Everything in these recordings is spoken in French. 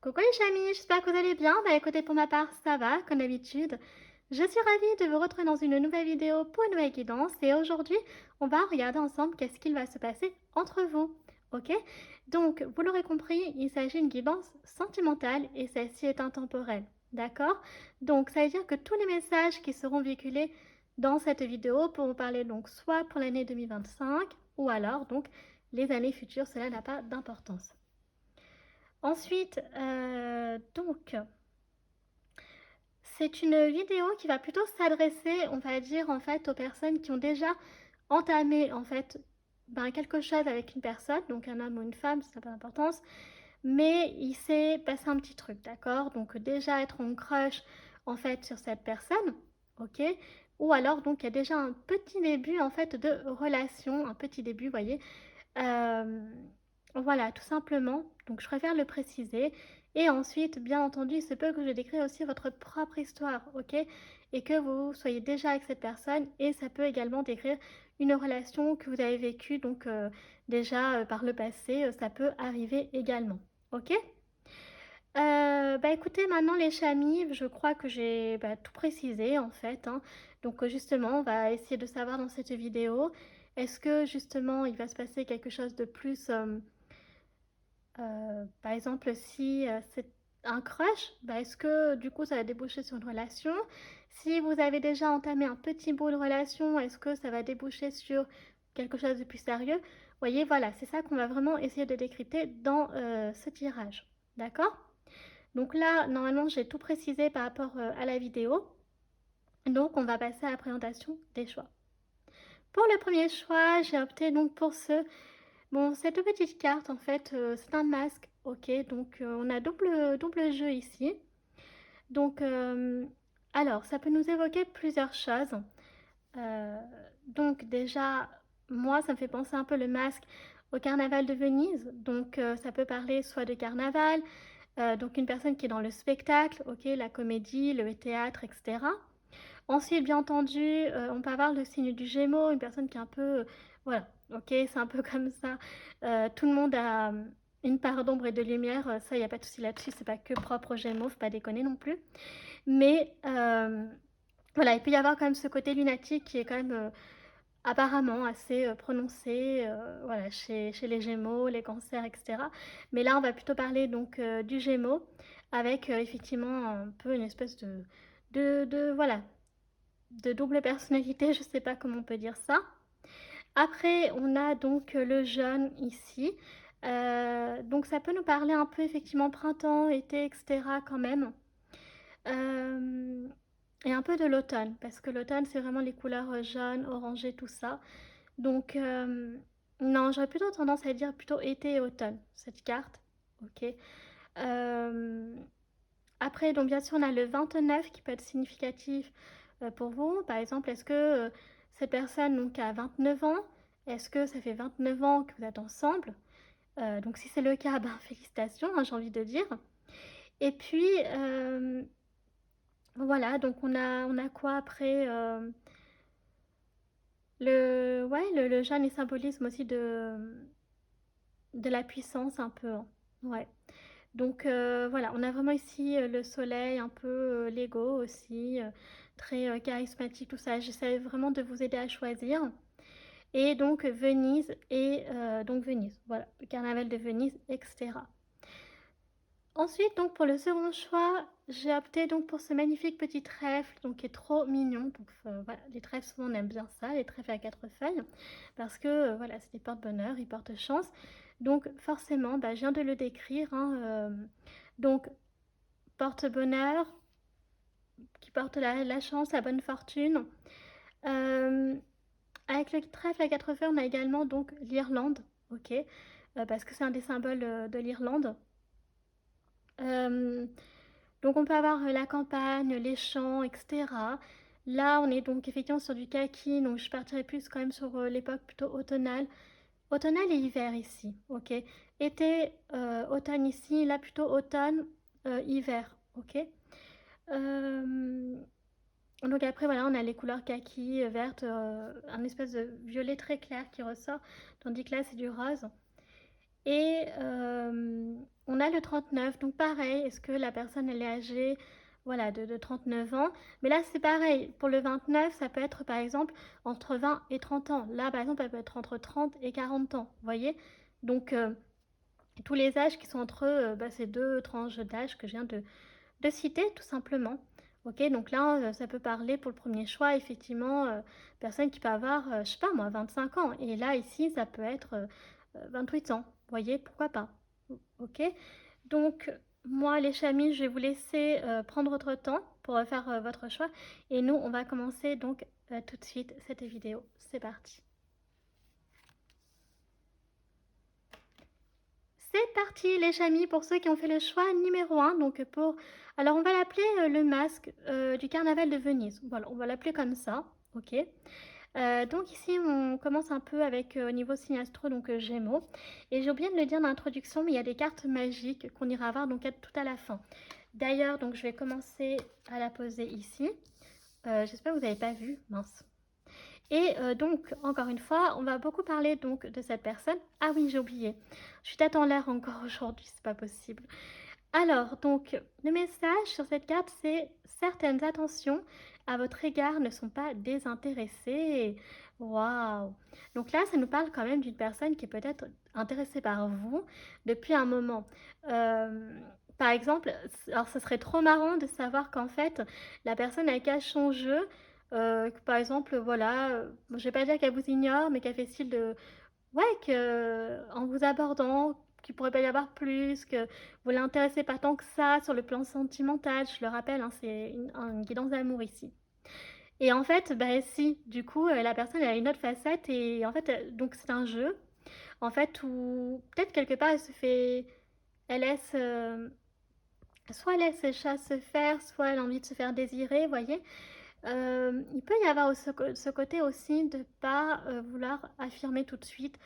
Coucou les chamis, j'espère que vous allez bien. Bah écoutez, pour ma part, ça va, comme d'habitude. Je suis ravie de vous retrouver dans une nouvelle vidéo pour une nouvelle guidance. Et aujourd'hui, on va regarder ensemble qu'est-ce qu'il va se passer entre vous. Ok? Donc, vous l'aurez compris, il s'agit d'une guidance sentimentale et celle-ci est intemporelle. D'accord? Donc, ça veut dire que tous les messages qui seront véhiculés dans cette vidéo pourront parler donc soit pour l'année 2025 ou alors donc les années futures, cela n'a pas d'importance. Ensuite, c'est une vidéo qui va plutôt s'adresser, on va dire, en fait, aux personnes qui ont déjà entamé, en fait, quelque chose avec une personne, donc un homme ou une femme, ça n'a pas d'importance, mais il s'est passé un petit truc, d'accord? Donc déjà être en crush, en fait, sur cette personne, ok? Ou alors, donc, il y a déjà un petit début, en fait, de relation, un petit début, vous voyez, euh, voilà, tout simplement. Donc, je préfère le préciser. Et ensuite, bien entendu, il se peut que je décrive aussi votre propre histoire, ok? Et que vous soyez déjà avec cette personne. Et ça peut également décrire une relation que vous avez vécue, donc déjà par le passé. Ça peut arriver également, ok? Bah écoutez, maintenant les chamis, je crois que j'ai tout précisé en fait, hein. Donc justement, on va essayer de savoir dans cette vidéo, est-ce que justement il va se passer quelque chose de plus, par exemple si c'est un crush, bah, est-ce que du coup ça va déboucher sur une relation? Si vous avez déjà entamé un petit bout de relation, est-ce que ça va déboucher sur quelque chose de plus sérieux? Vous voyez, voilà, c'est ça qu'on va vraiment essayer de décrypter dans ce tirage. D'accord? Donc là, normalement, j'ai tout précisé par rapport à la vidéo. Donc, on va passer à la présentation des choix. Pour le premier choix, j'ai opté donc pour ce... Bon, cette petite carte, en fait, c'est un masque. Ok, donc on a double jeu ici. Donc, alors, ça peut nous évoquer plusieurs choses. Euh, donc déjà, moi, ça me fait penser un peu le masque au carnaval de Venise. Donc, ça peut parler soit de carnaval, donc une personne qui est dans le spectacle, ok, la comédie, le théâtre, etc. Ensuite, bien entendu, on peut avoir le signe du Gémeaux, une personne qui est un peu, voilà, ok, c'est un peu comme ça. Tout le monde a une part d'ombre et de lumière, ça, il n'y a pas de souci là-dessus, c'est pas que propre aux Gémeaux, faut pas déconner non plus. Mais voilà, il peut y avoir quand même ce côté lunatique qui est quand même apparemment assez prononcé, voilà, chez les Gémeaux, les cancers, etc. Mais là, on va plutôt parler donc du Gémeaux, avec effectivement un peu une espèce voilà, de double personnalité, je sais pas comment on peut dire ça. Après, on a donc le jaune ici. Donc ça peut nous parler un peu effectivement printemps, été, etc. quand même. Euh, et un peu de l'automne, parce que l'automne, c'est vraiment les couleurs jaune, orangé, tout ça. Donc, non, j'aurais plutôt tendance à dire plutôt été et automne, cette carte. Ok. Euh, Après, donc bien sûr, on a le 29 qui peut être significatif pour vous. Par exemple, est-ce que cette personne donc, a 29 ans? Est-ce que ça fait 29 ans que vous êtes ensemble? Donc si c'est le cas, ben, félicitations, hein, j'ai envie de dire. Et puis, voilà, donc on a quoi après ouais, le jeune est symbolisme aussi de la puissance un peu, hein. Ouais. Donc voilà, on a vraiment ici le soleil, un peu l'ego aussi, très charismatique, tout ça. J'essaie vraiment de vous aider à choisir. Et donc Venise et donc Venise, voilà, le carnaval de Venise, etc. Ensuite, donc pour le second choix, j'ai opté donc pour ce magnifique petit trèfle, donc qui est trop mignon. Donc voilà, les trèfles, souvent on aime bien ça, les trèfles à quatre feuilles, parce que voilà, c'est des porte-bonheur, ils portent chance. Donc forcément, bah, je viens de le décrire, hein, donc porte-bonheur, qui porte la chance, la bonne fortune. Euh, Avec le trèfle à quatre feuilles, on a également donc l'Irlande, ok, parce que c'est un des symboles de l'Irlande. Euh, donc on peut avoir la campagne, les champs, etc. Là, on est donc effectivement sur du kaki, donc je partirais plus quand même sur l'époque plutôt automnale. Automnale et hiver ici, ok. Été, automne ici, là plutôt automne, hiver, ok. Euh, donc après, voilà, on a les couleurs kaki, verte, un espèce de violet très clair qui ressort, tandis que là, c'est du rose. Et on a le 39, donc pareil, est-ce que la personne elle est âgée voilà, de 39 ans. Mais là, c'est pareil. Pour le 29, ça peut être, par exemple, entre 20 et 30 ans. Là, par exemple, elle peut être entre 30 et 40 ans. Vous voyez? Donc, tous les âges qui sont entre ces deux tranches d'âge que je viens de citer, tout simplement. Ok, donc là, ça peut parler pour le premier choix, effectivement, personne qui peut avoir, je sais pas moi, 25 ans. Et là, ici, ça peut être 28 ans. Vous voyez, pourquoi pas? Ok, donc moi, les chamis, je vais vous laisser prendre votre temps pour faire votre choix. Et nous, on va commencer donc tout de suite cette vidéo. C'est parti. C'est parti les chamis pour ceux qui ont fait le choix numéro un. Donc pour... Alors on va l'appeler le masque du carnaval de Venise. Voilà, on va l'appeler comme ça. Ok. Donc ici on commence un peu avec au niveau signe astro, donc Gémeaux. Et j'ai oublié de le dire dans l'introduction, mais il y a des cartes magiques qu'on ira voir donc tout à la fin. D'ailleurs, donc je vais commencer à la poser ici. J'espère que vous n'avez pas vu, mince. Et donc, encore une fois, on va beaucoup parler donc de cette personne. Ah oui, j'ai oublié. Je suis tête en l'air encore aujourd'hui, c'est pas possible. Alors, donc, le message sur cette carte, c'est certaines attentions à votre égard ne sont pas désintéressées. Waouh! Donc là, ça nous parle quand même d'une personne qui est peut-être intéressée par vous depuis un moment. Euh, Par exemple, alors ce serait trop marrant de savoir qu'en fait, la personne elle cache son jeu. Que, par exemple, voilà, je vais pas dire qu'elle vous ignore, mais qu'elle fait style de ouais, que en vous abordant, qu'il pourrait pas y avoir plus, que vous l'intéressez pas tant que ça sur le plan sentimental. Je le rappelle, hein, c'est une guidance d'amour ici. Et en fait, bah si, du coup, la personne elle a une autre facette et en fait, donc c'est un jeu, en fait, où peut-être quelque part elle se fait, elle laisse, soit elle laisse ses chats se faire, soit elle a envie de se faire désirer, vous voyez. Il peut y avoir ce côté aussi de pas vouloir affirmer tout de suite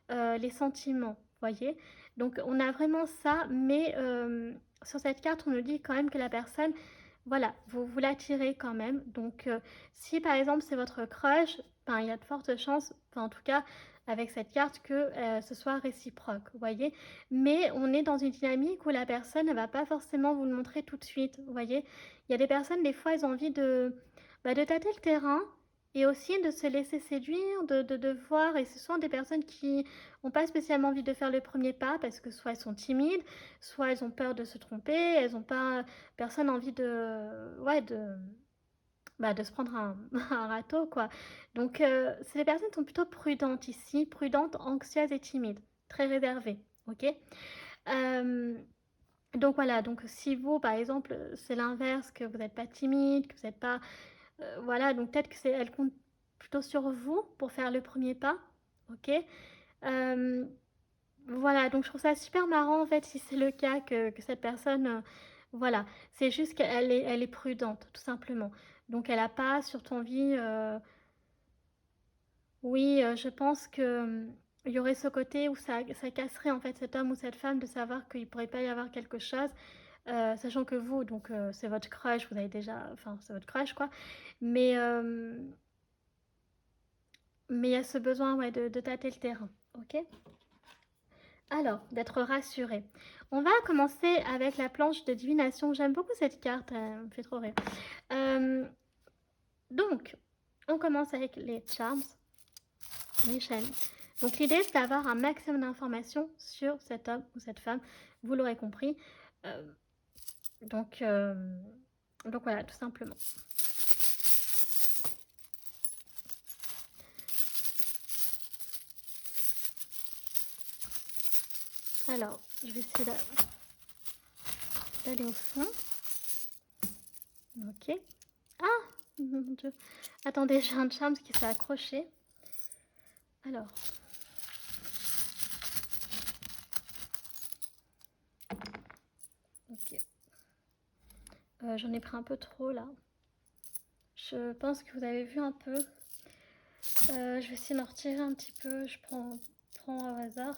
les sentiments, voyez. Donc on a vraiment ça, mais sur cette carte, on nous dit quand même que la personne, voilà, vous l'attirez quand même. Donc si par exemple c'est votre crush, ben, il y a de fortes chances, enfin, en tout cas avec cette carte, que ce soit réciproque, vous voyez. Mais on est dans une dynamique où la personne ne va pas forcément vous le montrer tout de suite, vous voyez. Il y a des personnes, des fois, elles ont envie de tâter le terrain, et aussi de se laisser séduire, de voir, et ce sont des personnes qui n'ont pas spécialement envie de faire le premier pas parce que soit elles sont timides, soit elles ont peur de se tromper, elles n'ont pas, personne envie ouais, de se prendre un râteau, quoi. Donc, c'est des personnes qui sont plutôt prudentes ici, prudentes, anxieuses et timides, très réservées, ok. Euh, donc voilà, donc si vous, par exemple, c'est l'inverse, que vous n'êtes pas timide, que vous n'êtes pas voilà, donc peut-être que c'est, elle compte plutôt sur vous pour faire le premier pas, ok. Euh, voilà, donc je trouve ça super marrant en fait si c'est le cas que cette personne, voilà, c'est juste elle est prudente tout simplement. Donc elle n'a pas surtout envie, oui, je pense que il y aurait ce côté où ça casserait en fait cet homme ou cette femme de savoir qu'il pourrait pas y avoir quelque chose, sachant que vous, donc c'est votre crush, vous avez déjà, enfin c'est votre crush quoi, mais Mais il y a ce besoin ouais, de tâter le terrain. Ok. Alors, d'être rassuré. On va commencer avec la planche de divination. J'aime beaucoup cette carte, elle me fait trop rire. Euh, donc, on commence avec les charms, les chaînes. Donc l'idée c'est d'avoir un maximum d'informations sur cet homme ou cette femme. Vous l'aurez compris. Euh, donc, euh, donc voilà, tout simplement. Alors, je vais essayer d'aller au fond. Ok. Ah, mon Dieu. Attendez, j'ai un charme qui s'est accroché. Alors. Ok. J'en ai pris un peu trop là. Je pense que vous avez vu un peu. Je vais essayer d'en retirer un petit peu. Je prends au hasard.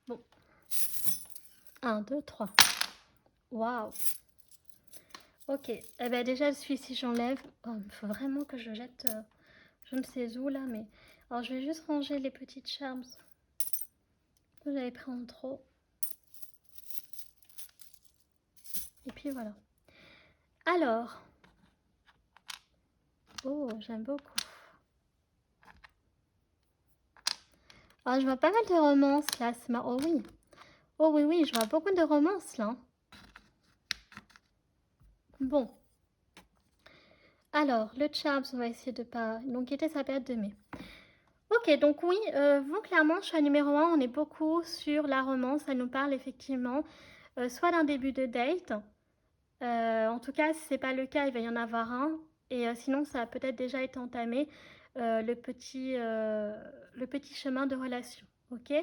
Bon. 1, 2, 3. Waouh. Ok, eh ben déjà celui-ci j'enlève. Oh, il faut vraiment que je jette je ne sais où là, mais... Alors je vais juste ranger les petites charms que j'avais pris en trop. Et puis voilà. Alors, oh j'aime beaucoup. Ah, je vois pas mal de romances là, c'est oh oui. Oh oui, oui, je vois beaucoup de romances là. Bon. Alors, le Charms, on va essayer de pas... Donc, il était sa période de mai. Ok, donc oui, vous, clairement, choix numéro 1, on est beaucoup sur la romance. Ça nous parle effectivement soit d'un début de date. En tout cas, si ce n'est pas le cas, il va y en avoir un. Et sinon, ça a peut-être déjà été entamé, le petit chemin de relation. Ok.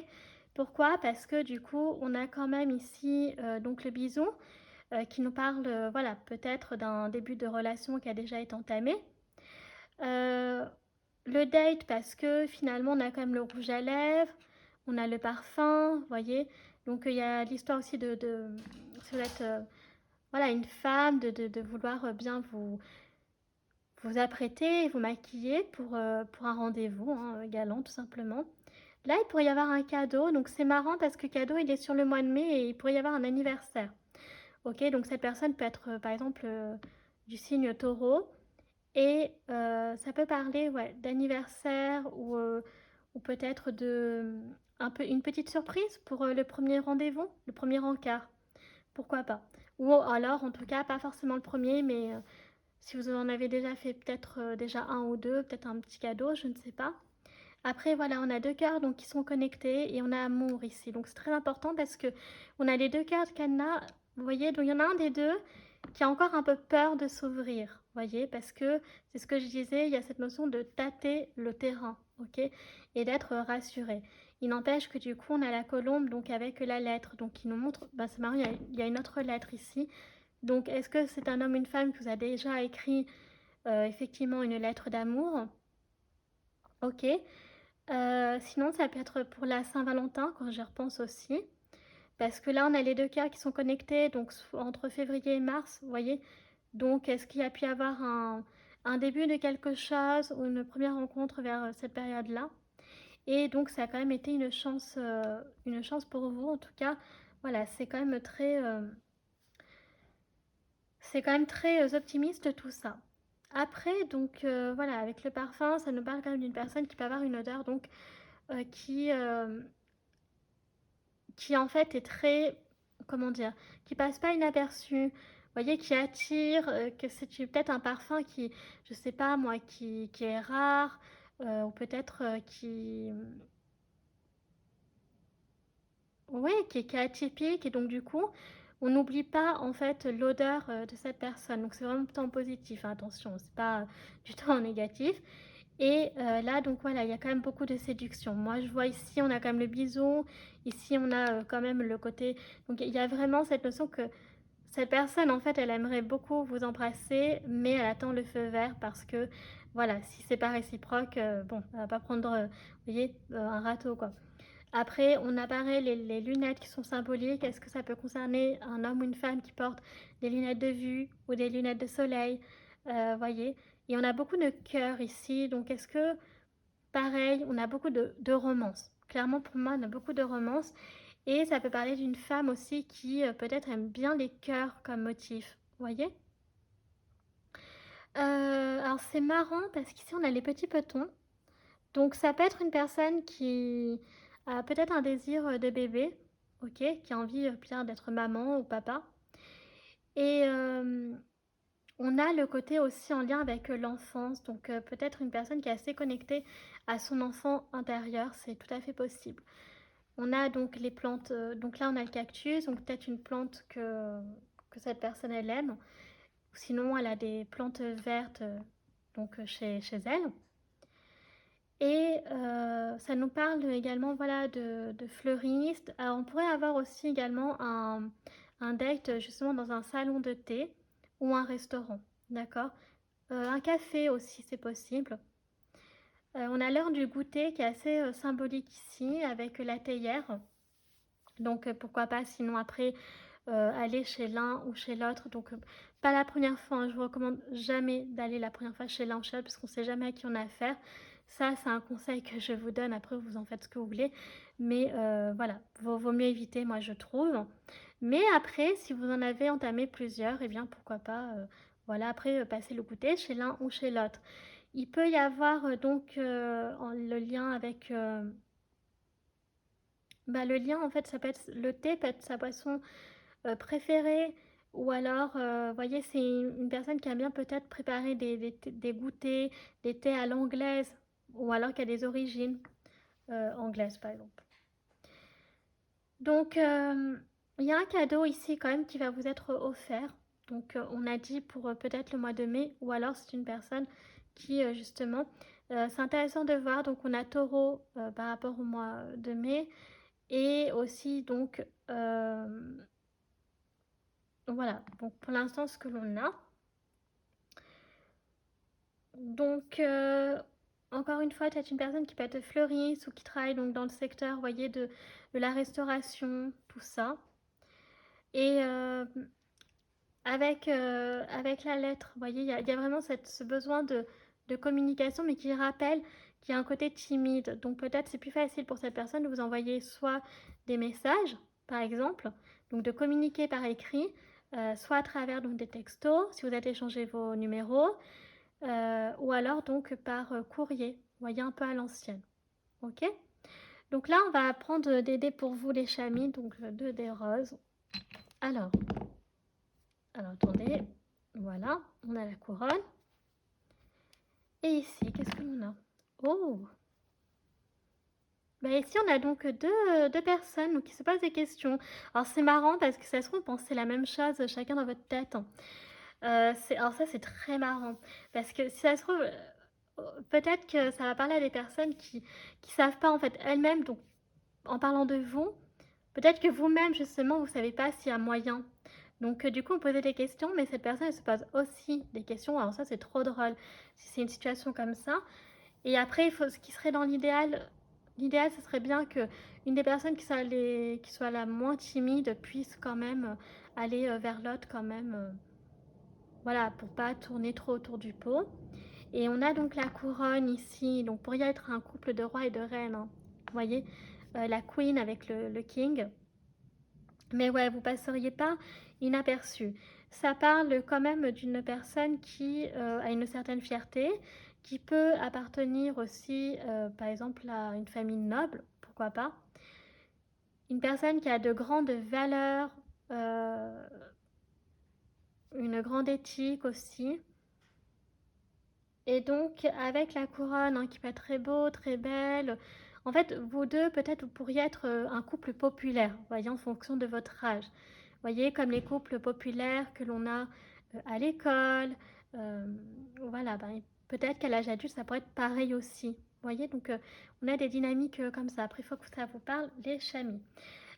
Pourquoi? Parce que du coup, on a quand même ici donc le bison qui nous parle, voilà, peut-être d'un début de relation qui a déjà été entamé. Euh, le date parce que finalement on a quand même le rouge à lèvres, on a le parfum, vous voyez. Donc il y a l'histoire aussi si vous êtes voilà, une femme, de vouloir bien vous apprêter, vous maquiller pour un rendez-vous hein, galant tout simplement. Là, il pourrait y avoir un cadeau, donc c'est marrant parce que cadeau il est sur le mois de mai et il pourrait y avoir un anniversaire. Ok, donc cette personne peut être par exemple du signe taureau. Et ça peut parler ouais, d'anniversaire ou peut-être un peu une petite surprise pour le premier rendez-vous, le premier encart. Pourquoi pas? Ou alors, en tout cas, pas forcément le premier, mais si vous en avez déjà fait peut-être déjà un ou deux, peut-être un petit cadeau, je ne sais pas. Après, voilà, on a deux cœurs donc, qui sont connectés et on a amour ici. Donc, c'est très important parce que on a les deux cœurs de cadenas. Vous voyez, donc il y en a un des deux qui a encore un peu peur de s'ouvrir. Vous voyez, parce que c'est ce que je disais, il y a cette notion de tâter le terrain, ok, et d'être rassuré. Il n'empêche que du coup, on a la colombe donc avec la lettre, donc qui nous montre, bah, c'est marrant, il y a une autre lettre ici. Donc, est-ce que c'est un homme, une femme qui vous a déjà écrit effectivement une lettre d'amour? Ok. Sinon, ça peut être pour la Saint-Valentin, quand j'y repense aussi. Parce que là, on a les deux cas qui sont connectés, donc entre février et mars, vous voyez. Donc, est-ce qu'il y a pu y avoir un début de quelque chose ou une première rencontre vers cette période-là? Et donc, ça a quand même été une chance pour vous. En tout cas, voilà, c'est quand même très optimiste tout ça. Après, donc voilà, avec le parfum, ça nous parle quand même d'une personne qui peut avoir une odeur donc euh, qui, euh, qui en fait est très, comment dire, qui passe pas inaperçu. Vous voyez, qui attire, que c'est peut-être un parfum qui, je sais pas moi, qui est rare, ou peut-être ouais, qui est atypique, et donc du coup, on n'oublie pas en fait l'odeur de cette personne. Donc c'est vraiment en positif, hein, attention, c'est pas du tout en négatif. Et là, donc voilà, il y a quand même beaucoup de séduction. Moi, je vois ici, on a quand même le bisou. Ici, on a quand même le côté... Donc, il y a vraiment cette notion que cette personne, en fait, elle aimerait beaucoup vous embrasser, mais elle attend le feu vert parce que, voilà, si c'est pas réciproque, bon, elle va pas prendre, vous voyez, un râteau, quoi. Après, on a pareil les lunettes qui sont symboliques. Est-ce que ça peut concerner un homme ou une femme qui porte des lunettes de vue ou des lunettes de soleil? Voyez. Et on a beaucoup de cœurs ici. Donc, est-ce que, pareil, on a beaucoup de romances. Clairement, pour moi, on a beaucoup de romances. Et ça peut parler d'une femme aussi qui peut-être aime bien les cœurs comme motif. Voyez. Alors, c'est marrant parce qu'ici, on a les petits petons. Donc ça peut être une personne qui a peut-être un désir de bébé, ok, qui a envie bien d'être maman ou papa. Et on a le côté aussi en lien avec l'enfance, donc peut-être une personne qui est assez connectée à son enfant intérieur, c'est tout à fait possible. On a donc les plantes, donc là on a le cactus, donc peut-être une plante que cette personne elle aime, ou sinon elle a des plantes vertes donc chez elle. Et ça nous parle également voilà, de fleuristes. Alors, on pourrait avoir aussi également un date justement dans un salon de thé ou un restaurant. D'accord. Un café aussi, c'est possible. On a l'heure du goûter qui est assez symbolique ici avec la théière. Donc pourquoi pas sinon après aller chez l'un ou chez l'autre. Donc, pas la première fois, hein, je vous recommande jamais d'aller la première fois chez l'un ou chez l'autre parce qu'on ne sait jamais à qui on a affaire. Ça, c'est un conseil que je vous donne. Après, vous en faites ce que vous voulez. Mais voilà, vaut mieux éviter, moi, je trouve. Mais après, si vous en avez entamé plusieurs, eh bien, pourquoi pas, voilà, après, passer le goûter chez l'un ou chez l'autre. Il peut y avoir donc le lien avec... le lien, en fait, ça peut être le thé, peut être sa boisson préférée, ou alors, vous voyez, c'est une personne qui aime bien peut-être préparer des goûters, des thés à l'anglaise, ou alors qui a des origines anglaises, par exemple. Donc, il y a un cadeau ici quand même qui va vous être offert. Donc, on a dit pour peut-être le mois de mai, ou alors c'est une personne qui, justement, c'est intéressant de voir. Donc, on a taureau par rapport au mois de mai, et aussi, donc, voilà. Donc, pour l'instant, ce que l'on a. Donc, encore une fois, tu es une personne qui peut être fleuriste ou qui travaille donc dans le secteur, vous voyez, de la restauration, tout ça. Et avec la lettre, vous voyez, il y a vraiment ce besoin de communication, mais qui rappelle qu'il y a un côté timide. Donc peut-être c'est plus facile pour cette personne de vous envoyer soit des messages, par exemple, donc de communiquer par écrit, soit à travers donc, des textos, si vous avez échangé vos numéros, ou alors donc par courrier, vous voyez, un peu à l'ancienne. Ok? Donc là, on va prendre des dés pour vous, les chamis, donc deux dés roses. Alors, attendez, voilà, on a la couronne. Et ici, qu'est-ce que l'on a? Oh! Ici, on a donc deux personnes donc, qui se posent des questions. Alors, c'est marrant parce que ça se trouve, pensez la même chose chacun dans votre tête. Alors ça, c'est très marrant. Parce que si ça se trouve, peut-être que ça va parler à des personnes qui savent pas, en fait, elles-mêmes. Donc, en parlant de vous, peut-être que vous-même, justement, vous savez pas s'il y a moyen. Donc, du coup, on posait des questions, mais cette personne, elle se pose aussi des questions. Alors ça, c'est trop drôle si c'est une situation comme ça. Et après, ce qui serait dans l'idéal, ce serait bien que une des personnes qui soit la moins timide puisse quand même aller vers l'autre quand même, voilà, pour pas tourner trop autour du pot. Et on a donc la couronne ici, donc pour y être un couple de rois et de reines, hein. Vous voyez, la queen avec le king. Mais ouais, vous passeriez pas inaperçu. Ça parle quand même d'une personne qui a une certaine fierté, qui peut appartenir aussi, par exemple, à une famille noble, pourquoi pas. Une personne qui a de grandes valeurs, euh, une grande éthique aussi. Et donc, avec la couronne, hein, qui peut être très beau, très belle, en fait, vous deux, peut-être, vous pourriez être un couple populaire, voyez, en fonction de votre âge. Voyez, comme les couples populaires que l'on a à l'école. euh, voilà, peut-être qu'à l'âge adulte, ça pourrait être pareil aussi. Voyez, donc on a des dynamiques comme ça. Après, il faut que ça vous parle, les chamis.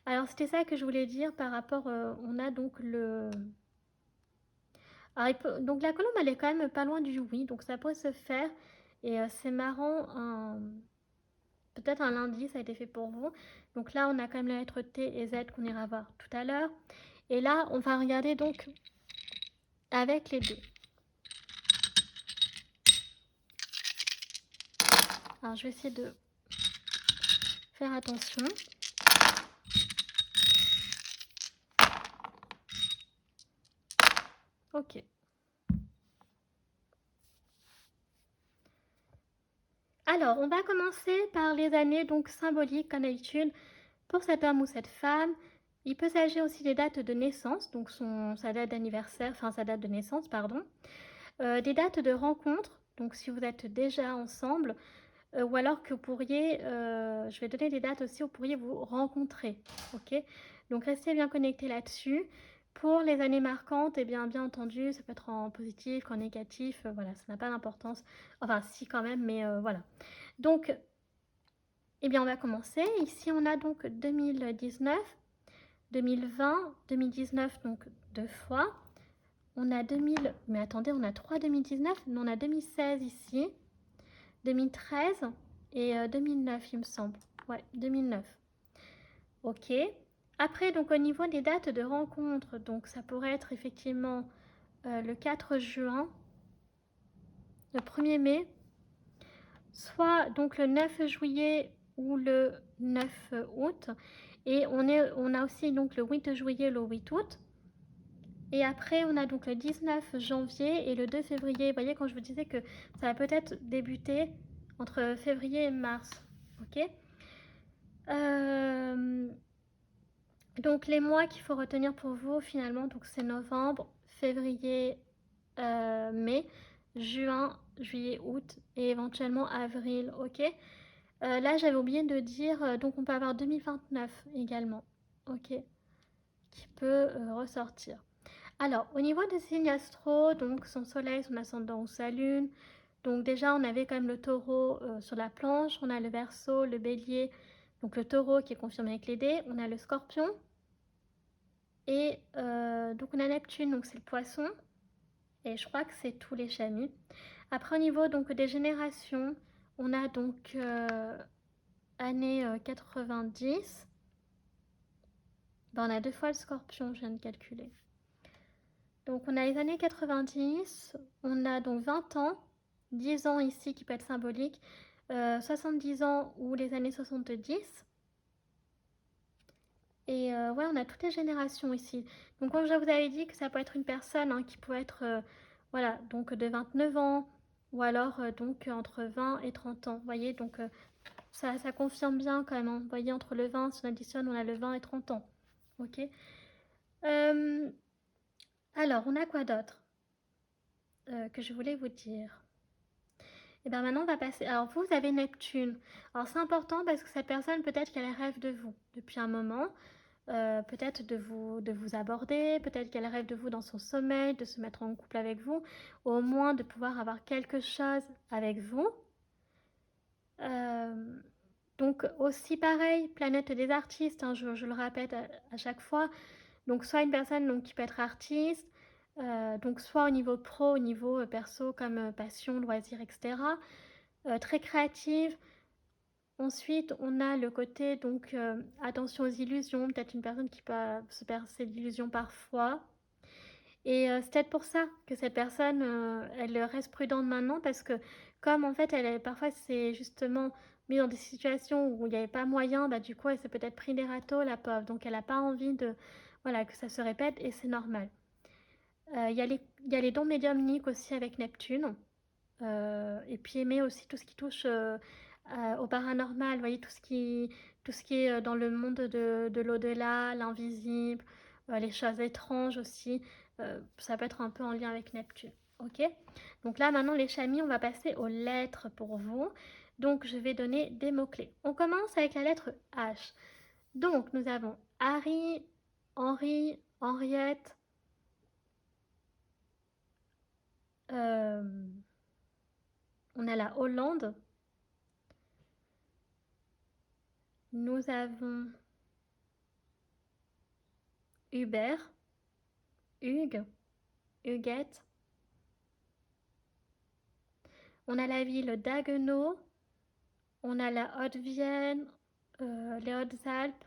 Alors, c'était ça que je voulais dire par rapport, on a donc le... Alors, donc la colombe, elle est quand même pas loin du oui, donc ça pourrait se faire. Et c'est marrant, peut-être un lundi, ça a été fait pour vous. Donc là, on a quand même la lettre T et Z qu'on ira voir tout à l'heure. Et là, on va regarder donc avec les deux. Alors, je vais essayer de faire attention. Ok. Alors, on va commencer par les années donc symboliques, comme d'habitude, pour cet homme ou cette femme. Il peut s'agir aussi des dates de naissance, donc sa date d'anniversaire, enfin sa date de naissance, pardon. Des dates de rencontre, donc si vous êtes déjà ensemble, ou alors que vous pourriez, je vais donner des dates aussi où vous pourriez vous rencontrer, ok? Donc restez bien connectés là-dessus. Pour les années marquantes, eh bien entendu, ça peut être en positif, en négatif, voilà, ça n'a pas d'importance. Enfin, si quand même, mais voilà. Donc, eh bien on va commencer. Ici, on a donc 2019, 2020, 2019, donc deux fois. On a 2000, mais attendez, on a 3 2019, mais on a 2016 ici, 2013 et 2009, il me semble. Ouais, 2009. Ok. Après, donc au niveau des dates de rencontre, donc ça pourrait être effectivement le 4 juin, le 1er mai, soit donc le 9 juillet ou le 9 août. Et on a aussi donc le 8 juillet, le 8 août. Et après, on a donc le 19 janvier et le 2 février. Vous voyez, quand je vous disais que ça va peut-être débuter entre février et mars. Ok. Donc les mois qu'il faut retenir pour vous finalement, donc c'est novembre, février, mai, juin, juillet, août et éventuellement avril. Ok. Là, j'avais oublié de dire, donc on peut avoir 2029 également. Ok. Qui peut ressortir. Alors, au niveau des signes astro, donc son soleil, son ascendant ou sa lune, donc déjà on avait quand même le taureau sur la planche, on a le verseau, le bélier, donc le taureau qui est confirmé avec les dés, on a le scorpion, et donc on a Neptune, donc c'est le poisson, et je crois que c'est tous les chamis. Après au niveau donc des générations, on a donc année 90, ben, on a 2 fois le scorpion, je viens de calculer. Donc on a les années 90, on a donc 20 ans, 10 ans ici qui peut être symbolique, 70 ans ou les années 70. Et ouais, on a toutes les générations ici. Donc comme je vous avais dit que ça peut être une personne hein, qui peut être voilà, donc de 29 ans ou alors donc entre 20 et 30 ans. Vous voyez, donc ça confirme bien quand même. Hein. Vous voyez, entre le 20, si on additionne, on a le 20 et 30 ans. Ok. Alors, on a quoi d'autre que je voulais vous dire? Et bien maintenant, on va passer. Alors, vous avez Neptune. Alors, c'est important parce que cette personne, peut-être qu'elle rêve de vous depuis un moment. Peut-être de vous aborder, peut-être qu'elle rêve de vous dans son sommeil, de se mettre en couple avec vous, ou au moins de pouvoir avoir quelque chose avec vous. Donc aussi pareil, planète des artistes, hein, je le répète à chaque fois. Donc soit une personne donc, qui peut être artiste, donc soit au niveau pro, au niveau perso comme passion, loisir, etc. Très créative. Ensuite, on a le côté donc attention aux illusions, peut-être une personne qui peut se percer d'illusions parfois. Et c'est peut-être pour ça que cette personne, elle reste prudente maintenant parce que comme en fait, parfois c'est justement mise dans des situations où il n'y avait pas moyen, bah, du coup, elle s'est peut-être pris des râteaux, la pauvre. Donc elle n'a pas envie de, voilà, que ça se répète et c'est normal. Il y a les dons médiumniques aussi avec Neptune. Et puis aimer aussi tout ce qui touche au paranormal, vous voyez, tout ce qui est dans le monde de l'au-delà, l'invisible, les choses étranges aussi. Ça peut être un peu en lien avec Neptune. Ok. Donc là, maintenant, les chamis, on va passer aux lettres pour vous. Donc, je vais donner des mots-clés. On commence avec la lettre H. Donc, nous avons Harry, Henri, Henriette, on a la Hollande. Nous avons Hubert, Hugues, Huguette. On a la ville d'Haguenau. On a la Haute-Vienne, les Hautes-Alpes.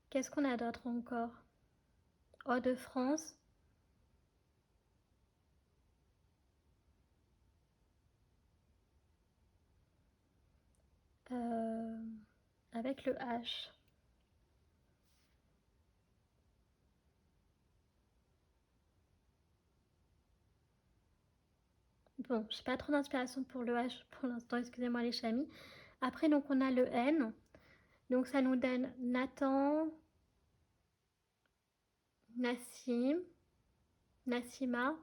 Qu'est-ce qu'on a d'autre encore? Hauts-de-France. Avec le H. Bon, je n'ai pas trop d'inspiration pour le H pour l'instant, excusez-moi les chamis. Après, donc, on a le N. Donc, ça nous donne Nathan, Nassim, Nassima,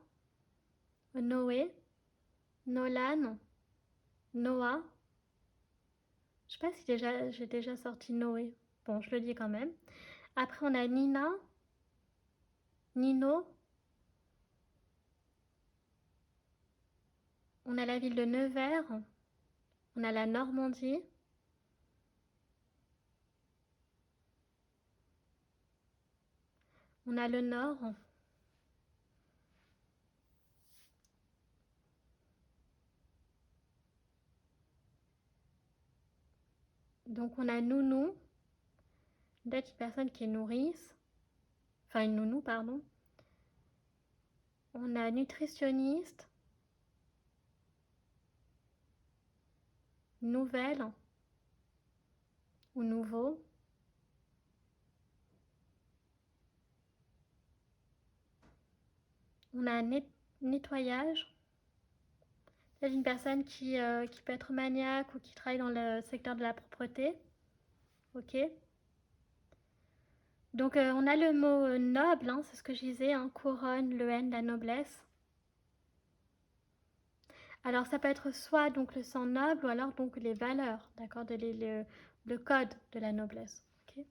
Noé, Nolan, Noah. Je sais pas si j'ai déjà sorti Noé. Bon, je le dis quand même. Après, on a Nina, Nino. On a la ville de Nevers. On a la Normandie. On a le Nord. Donc on a nounou, d'être une personne qui est nourrice, enfin une nounou, pardon. On a nutritionniste, nouvelle ou nouveau. On a nettoyage, c'est une personne qui peut être maniaque ou qui travaille dans le secteur de la propreté. Ok. Donc on a le mot noble, hein, c'est ce que je disais, hein, couronne, le N, la noblesse. Alors ça peut être soit donc le sang noble ou alors donc les valeurs, d'accord, le code de la noblesse. Okay.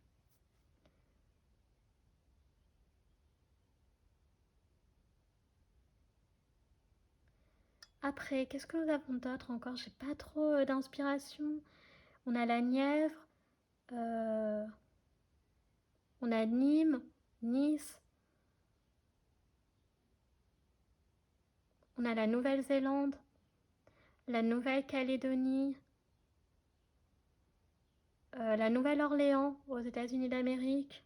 Après, qu'est-ce que nous avons d'autre encore? J'ai pas trop d'inspiration. On a la Nièvre, euh, on a Nîmes, Nice, on a la Nouvelle-Zélande, la Nouvelle-Calédonie, la Nouvelle-Orléans aux États-Unis d'Amérique.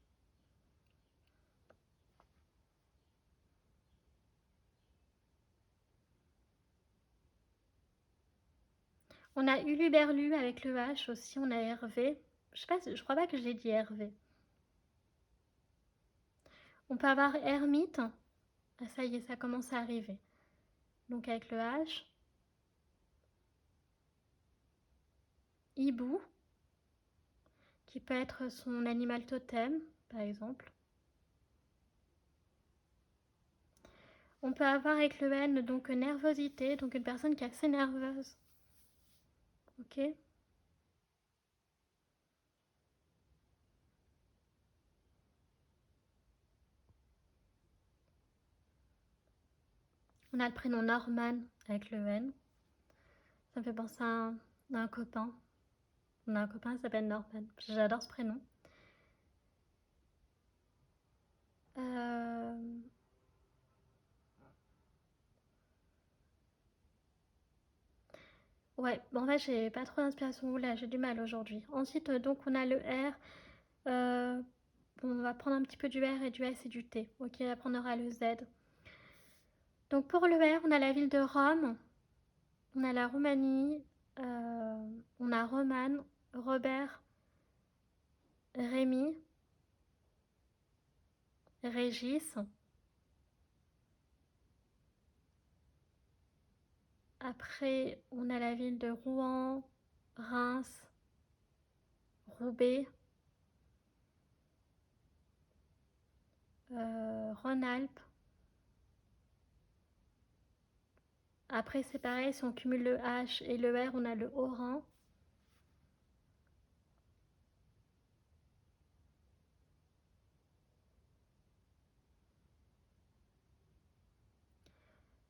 On a Uluberlu avec le H aussi, on a Hervé. Je crois pas que je l'ai dit Hervé. On peut avoir Hermite. Ah, ça y est, ça commence à arriver. Donc avec le H. Hibou, qui peut être son animal totem, par exemple. On peut avoir avec le N, donc nervosité, donc une personne qui est assez nerveuse. Ok. On a le prénom Norman avec le N. Ça me fait penser à un copain. On a un copain qui s'appelle Norman. J'adore ce prénom. Euh... Ouais, bon, en fait, j'ai pas trop d'inspiration. Là, j'ai du mal aujourd'hui. Ensuite, donc, on a le R. Bon, on va prendre un petit peu du R et du S et du T. Ok, après, on aura le Z. Donc, pour le R, on a la ville de Rome. On a la Roumanie. On a Romane, Robert, Rémi, Régis. Après, on a la ville de Rouen, Reims, Roubaix, Rhône-Alpes. Après, c'est pareil, si on cumule le H et le R, on a le Haut-Rhin.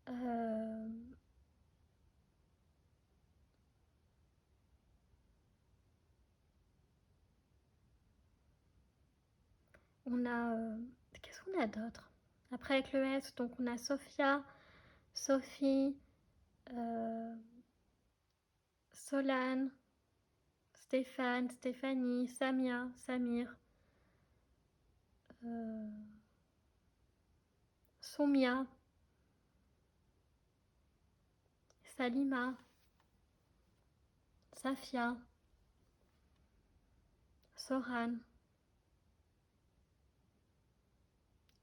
Euh, on a... qu'est-ce qu'on a d'autre? Après, avec le S, donc on a Sophia, Sophie, euh, Solane, Stéphane, Stéphanie, Samia, Samir, euh, Soumia, Salima, Safia, Soran,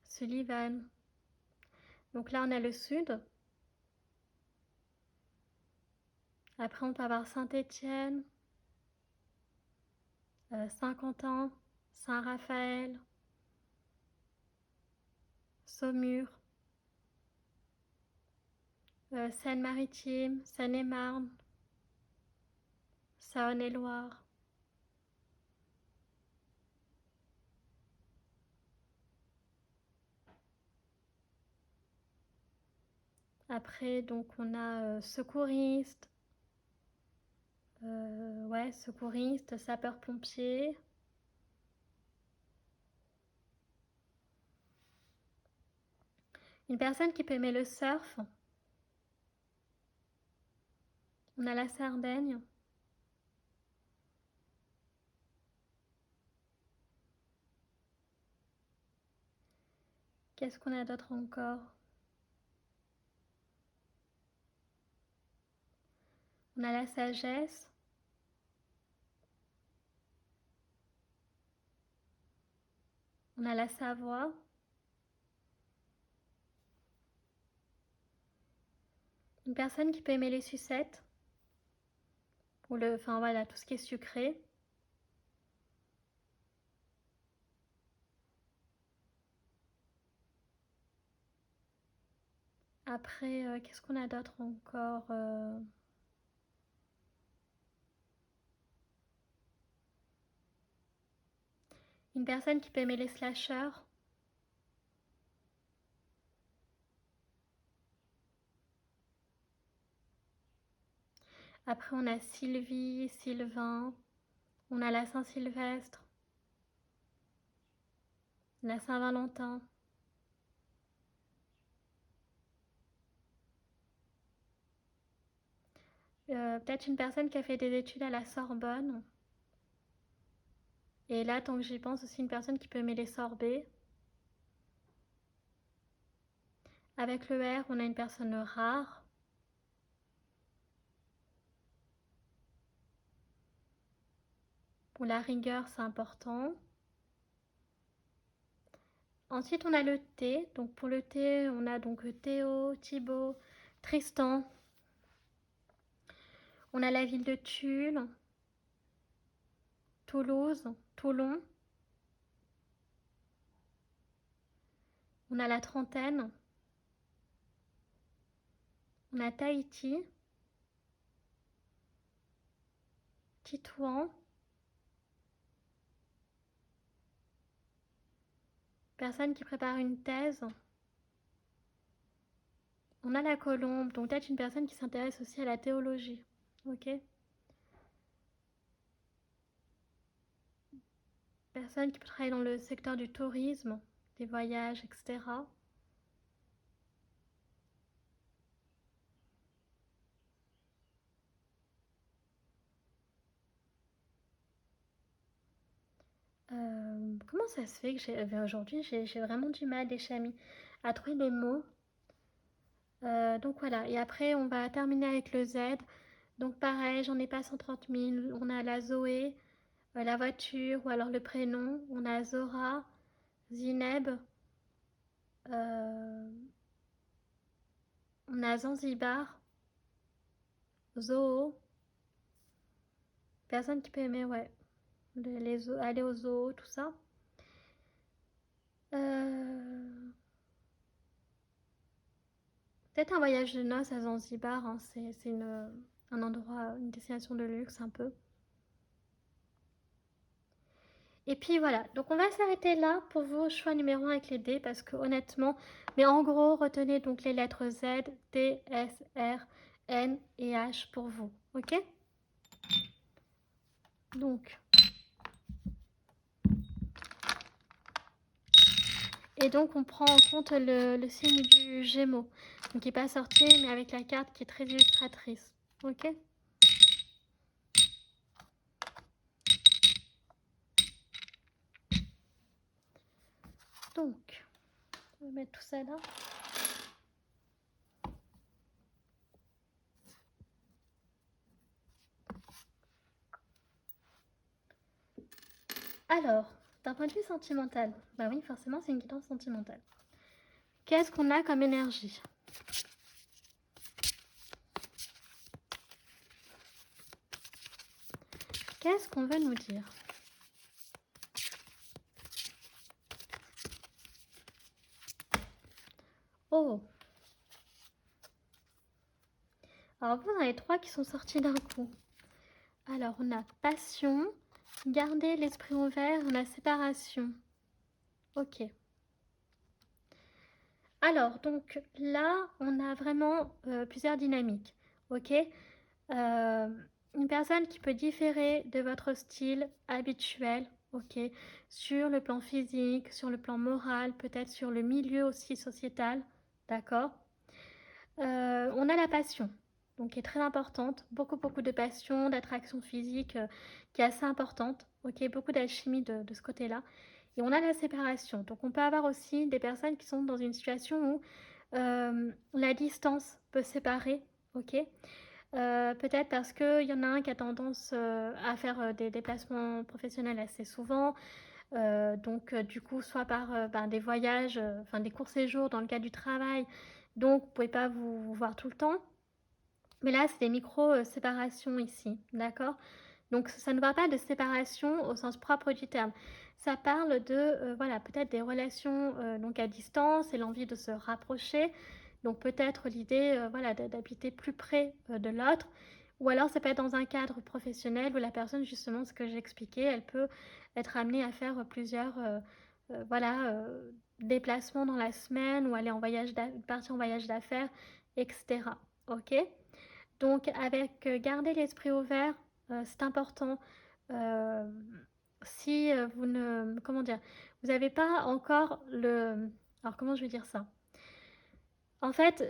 Sullivan. Donc là, on a le sud. Après, on peut avoir Saint-Étienne, Saint-Quentin, Saint-Raphaël, Saumur, Seine-Maritime, Seine-et-Marne, Saône-et-Loire. Après, donc, on a secouriste, ouais, secouriste, sapeur-pompier. Une personne qui peut aimer le surf. On a la Sardaigne. Qu'est-ce qu'on a d'autre encore? On a la sagesse. On a la Savoie. Une personne qui peut aimer les sucettes. Ou enfin voilà, tout ce qui est sucré. Après, qu'est-ce qu'on a d'autre encore? Une personne qui peut aimer les slashers. Après, on a Sylvie, Sylvain. On a la Saint-Sylvestre. La Saint-Valentin. Peut-être une personne qui a fait des études à la Sorbonne. Et là, tant que j'y pense, aussi une personne qui peut aimer les sorbets. Avec le R, on a une personne rare. Pour la rigueur, c'est important. Ensuite, on a le T. Donc pour le T, on a donc Théo, Thibaut, Tristan. On a la ville de Tulle, Toulouse, Toulon. On a la trentaine. On a Tahiti, Titouan. Personne qui prépare une thèse. On a la Colombe, donc peut-être une personne qui s'intéresse aussi à la théologie. Ok. Personne qui peut travailler dans le secteur du tourisme, des voyages, etc. Comment ça se fait que aujourd'hui j'ai vraiment du mal, les chamis, à trouver les mots. Donc voilà, et après on va terminer avec le Z. Donc pareil, j'en ai pas 130 000. On a la Zoé, la voiture ou alors le prénom. On a Zora, Zineb. euh, on a Zanzibar, Zoo. Personne qui peut aimer, ouais. Aller au zoo, tout ça. Peut-être un voyage de noces à Zanzibar, hein, c'est un endroit, une destination de luxe un peu. Et puis voilà, donc on va s'arrêter là pour vos choix numéro 1 avec les D parce que honnêtement, mais en gros, retenez donc les lettres Z, D, S, R, N et H pour vous, ok? Donc, et donc on prend en compte le signe du Gémeaux, donc qui n'est pas sorti mais avec la carte qui est très illustratrice, ok? Donc, on va mettre tout ça là. Alors, d'un point de vue sentimental, bah oui, forcément, c'est une guidance sentimentale. Qu'est-ce qu'on a comme énergie? Qu'est-ce qu'on veut nous dire? Oh! Alors, vous en avez 3 qui sont sortis d'un coup. Alors, on a passion, garder l'esprit ouvert, on a séparation. Ok. Alors, donc là, on a vraiment plusieurs dynamiques. Ok. Une personne qui peut différer de votre style habituel, ok, sur le plan physique, sur le plan moral, peut-être sur le milieu aussi sociétal, d'accord. On a la passion, donc qui est très importante, beaucoup de passion, d'attraction physique qui est assez importante, ok, beaucoup d'alchimie de ce côté-là. Et on a la séparation. Donc on peut avoir aussi des personnes qui sont dans une situation où la distance peut séparer, ok? Peut-être parce qu'il y en a un qui a tendance à faire des déplacements professionnels assez souvent, donc du coup soit par des voyages, enfin des courts séjours dans le cadre du travail, donc vous ne pouvez pas vous voir tout le temps. Mais là, c'est des micro-séparations ici, d'accord? Donc ça ne parle pas de séparation au sens propre du terme. Ça parle de, voilà, peut-être des relations donc à distance et l'envie de se rapprocher. Donc peut-être l'idée, voilà, d'habiter plus près de l'autre. Ou alors ça peut être dans un cadre professionnel où la personne, justement, ce que j'expliquais, elle peut être amenée à faire plusieurs, voilà, déplacements dans la semaine ou aller en voyage, partir en voyage d'affaires, etc. Ok? Donc avec garder l'esprit ouvert, c'est important. Euh, si vous ne, comment dire, vous n'avez pas encore le, alors comment je vais dire ça? En fait,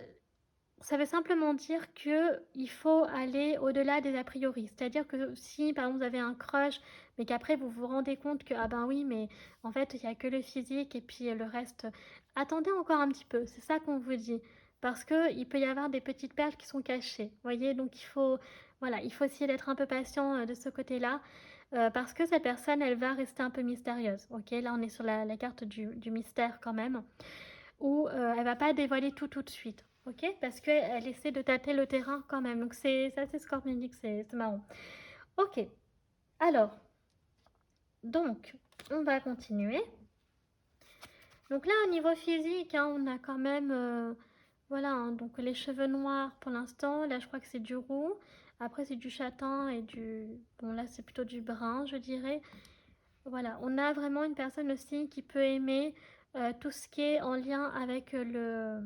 ça veut simplement dire que il faut aller au-delà des a priori. C'est-à-dire que si, par exemple, vous avez un crush, mais qu'après vous vous rendez compte que, ah ben oui, mais en fait, il n'y a que le physique et puis le reste, attendez encore un petit peu. C'est ça qu'on vous dit. Parce que il peut y avoir des petites perles qui sont cachées. Vous voyez, donc il faut, voilà, il faut essayer d'être un peu patient de ce côté-là. Parce que cette personne, elle va rester un peu mystérieuse. Ok, là, on est sur la carte du mystère quand même où elle va pas dévoiler tout de suite, ok? Parce qu'elle essaie de tâter le terrain quand même. Donc c'est assez scorpionique, c'est marrant. Ok, alors, donc, on va continuer. Donc là, au niveau physique, hein, on a quand même, voilà, hein, donc les cheveux noirs pour l'instant. Là, je crois que c'est du roux. Après, c'est du châtain et du... Bon, là, c'est plutôt du brun, je dirais. Voilà, on a vraiment une personne aussi qui peut aimer tout ce qui est en lien avec le...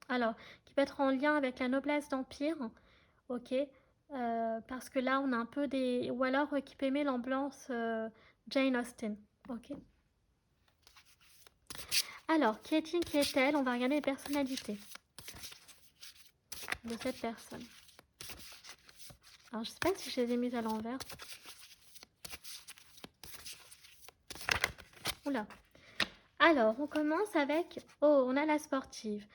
Alors, qui peut être en lien avec la noblesse d'Empire, ok? Parce que là, on a un peu des... Ou alors qui peut aimer l'ambiance Jane Austen, ok? Alors, qui est-il, qui est-elle? On va regarder les personnalités de cette personne. Alors, je sais pas si je les ai mises à l'envers. Oula. Alors, on commence avec... Oh, on a la sportive.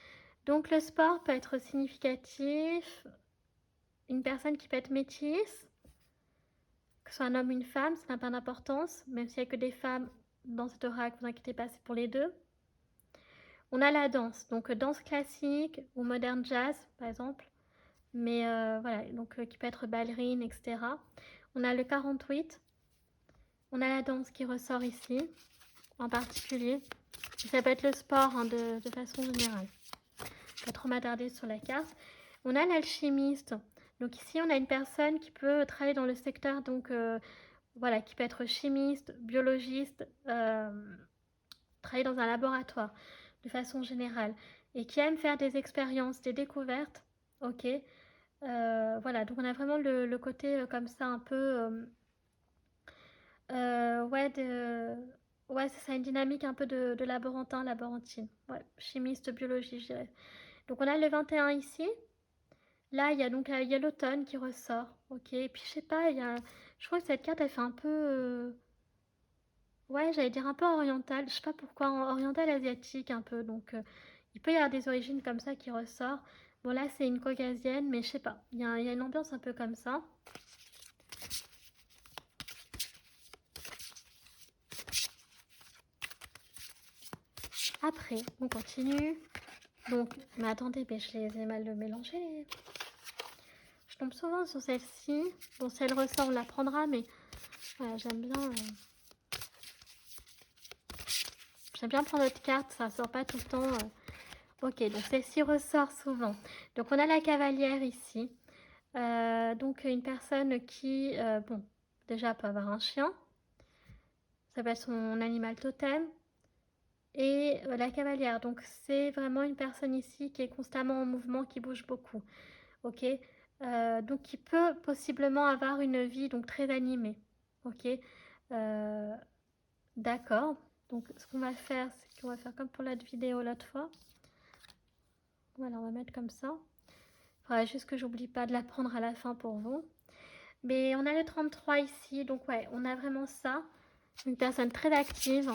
Donc, le sport peut être significatif. Une personne qui peut être métisse, que ce soit un homme ou une femme, ça n'a pas d'importance, même s'il n'y a que des femmes dans cet oracle, vous inquiétez pas, c'est pour les deux. On a la danse, donc danse classique ou moderne jazz, par exemple, mais voilà, donc qui peut être ballerine, etc. On a le 48, on a la danse qui ressort ici, en particulier. Ça peut être le sport hein, de façon générale. Pas trop m'attarder sur la carte. On a l'alchimiste. Donc ici, on a une personne qui peut travailler dans le secteur, donc voilà, qui peut être chimiste, biologiste, travailler dans un laboratoire de façon générale et qui aime faire des expériences, des découvertes. Ok. Voilà, donc on a vraiment le côté comme ça un peu ouais, ouais, c'est ça, une dynamique un peu de laborantin, laborantine. Ouais, chimiste, biologie, je dirais. Donc on a le 21 ici. Là, il y a donc il y a l'automne qui ressort. Ok, et puis je sais pas, il y a, je crois que cette carte elle fait un peu, ouais, j'allais dire un peu orientale. Je sais pas pourquoi, orientale asiatique un peu. Donc il peut y avoir des origines comme ça qui ressortent. Bon là, c'est une caucasienne, mais je sais pas. Il y a une ambiance un peu comme ça. Après, on continue. Donc, mais attendez, mais je les ai mal mélangés. Je tombe souvent sur celle-ci. Bon, si elle ressort, on la prendra, mais voilà, j'aime bien. J'aime bien prendre notre carte, ça sort pas tout le temps. Ok, donc celle-ci ressort souvent. Donc on a la cavalière ici. Donc une personne qui, bon, déjà peut avoir un chien. Ça va être son animal totem. Et la cavalière, donc c'est vraiment une personne ici qui est constamment en mouvement, qui bouge beaucoup. Ok, donc qui peut possiblement avoir une vie donc très animée. Ok, d'accord. Donc ce qu'on va faire, c'est qu'on va faire comme pour l'autre vidéo l'autre fois. Voilà, on va mettre comme ça. Il faudra juste que j'oublie pas de la prendre à la fin pour vous. Mais on a le 33 ici, donc ouais, on a vraiment ça. Une personne très active.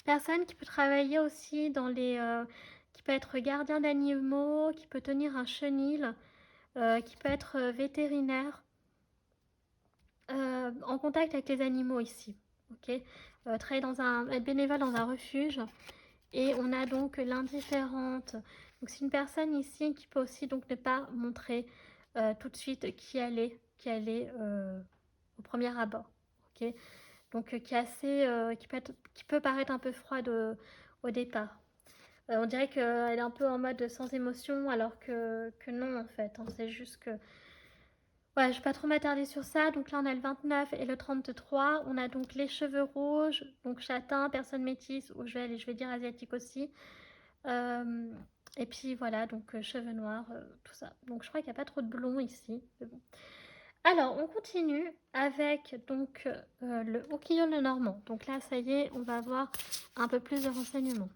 Personne qui peut travailler aussi dans les... qui peut être gardien d'animaux, qui peut tenir un chenil, qui peut être vétérinaire, en contact avec les animaux ici. Ok, travailler être bénévole dans un refuge. Et on a donc l'indifférente. Donc c'est une personne ici qui peut aussi donc ne pas montrer tout de suite qui elle est au premier abord. Ok, donc qui est assez, qui peut paraître un peu froide au départ. On dirait qu'elle est un peu en mode sans émotion, alors que non en fait. Hein. C'est juste que ouais, je ne vais pas trop m'attarder sur ça. Donc là, on a le 29 et le 33. On a donc les cheveux rouges, donc châtain, personne métisse, ou je vais dire asiatique aussi. Euh, et puis voilà, donc cheveux noirs, tout ça. Donc je crois qu'il n'y a pas trop de blond ici. Mais bon. Alors, on continue avec donc le Hokkien le Normand. Donc là, ça y est, on va avoir un peu plus de renseignements.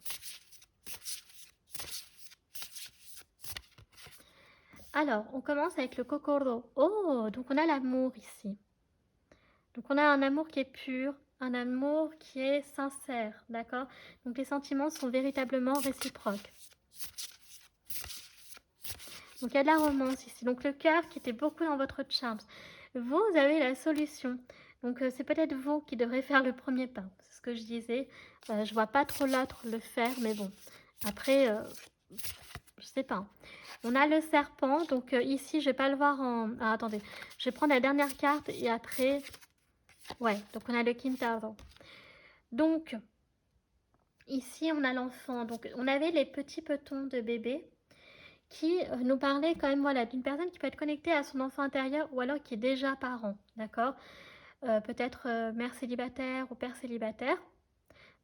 Alors, on commence avec le Kokoro. Oh, donc on a l'amour ici. Donc on a un amour qui est pur, un amour qui est sincère, d'accord? Donc les sentiments sont véritablement réciproques. Donc il y a de la romance ici. Donc le cœur qui était beaucoup dans votre charme. Vous avez la solution. Donc c'est peut-être vous qui devrez faire le premier pas. C'est ce que je disais. Je vois pas trop l'autre le faire, mais bon. Après, je sais pas. On a le serpent. Donc ici, je vais pas le voir en... Ah, attendez. Je vais prendre la dernière carte et après... Ouais, donc on a le Kintaro. Donc, ici, on a l'enfant. Donc, on avait les petits petons de bébé qui nous parlaient quand même voilà, d'une personne qui peut être connectée à son enfant intérieur ou alors qui est déjà parent, d'accord? Peut-être mère célibataire ou père célibataire,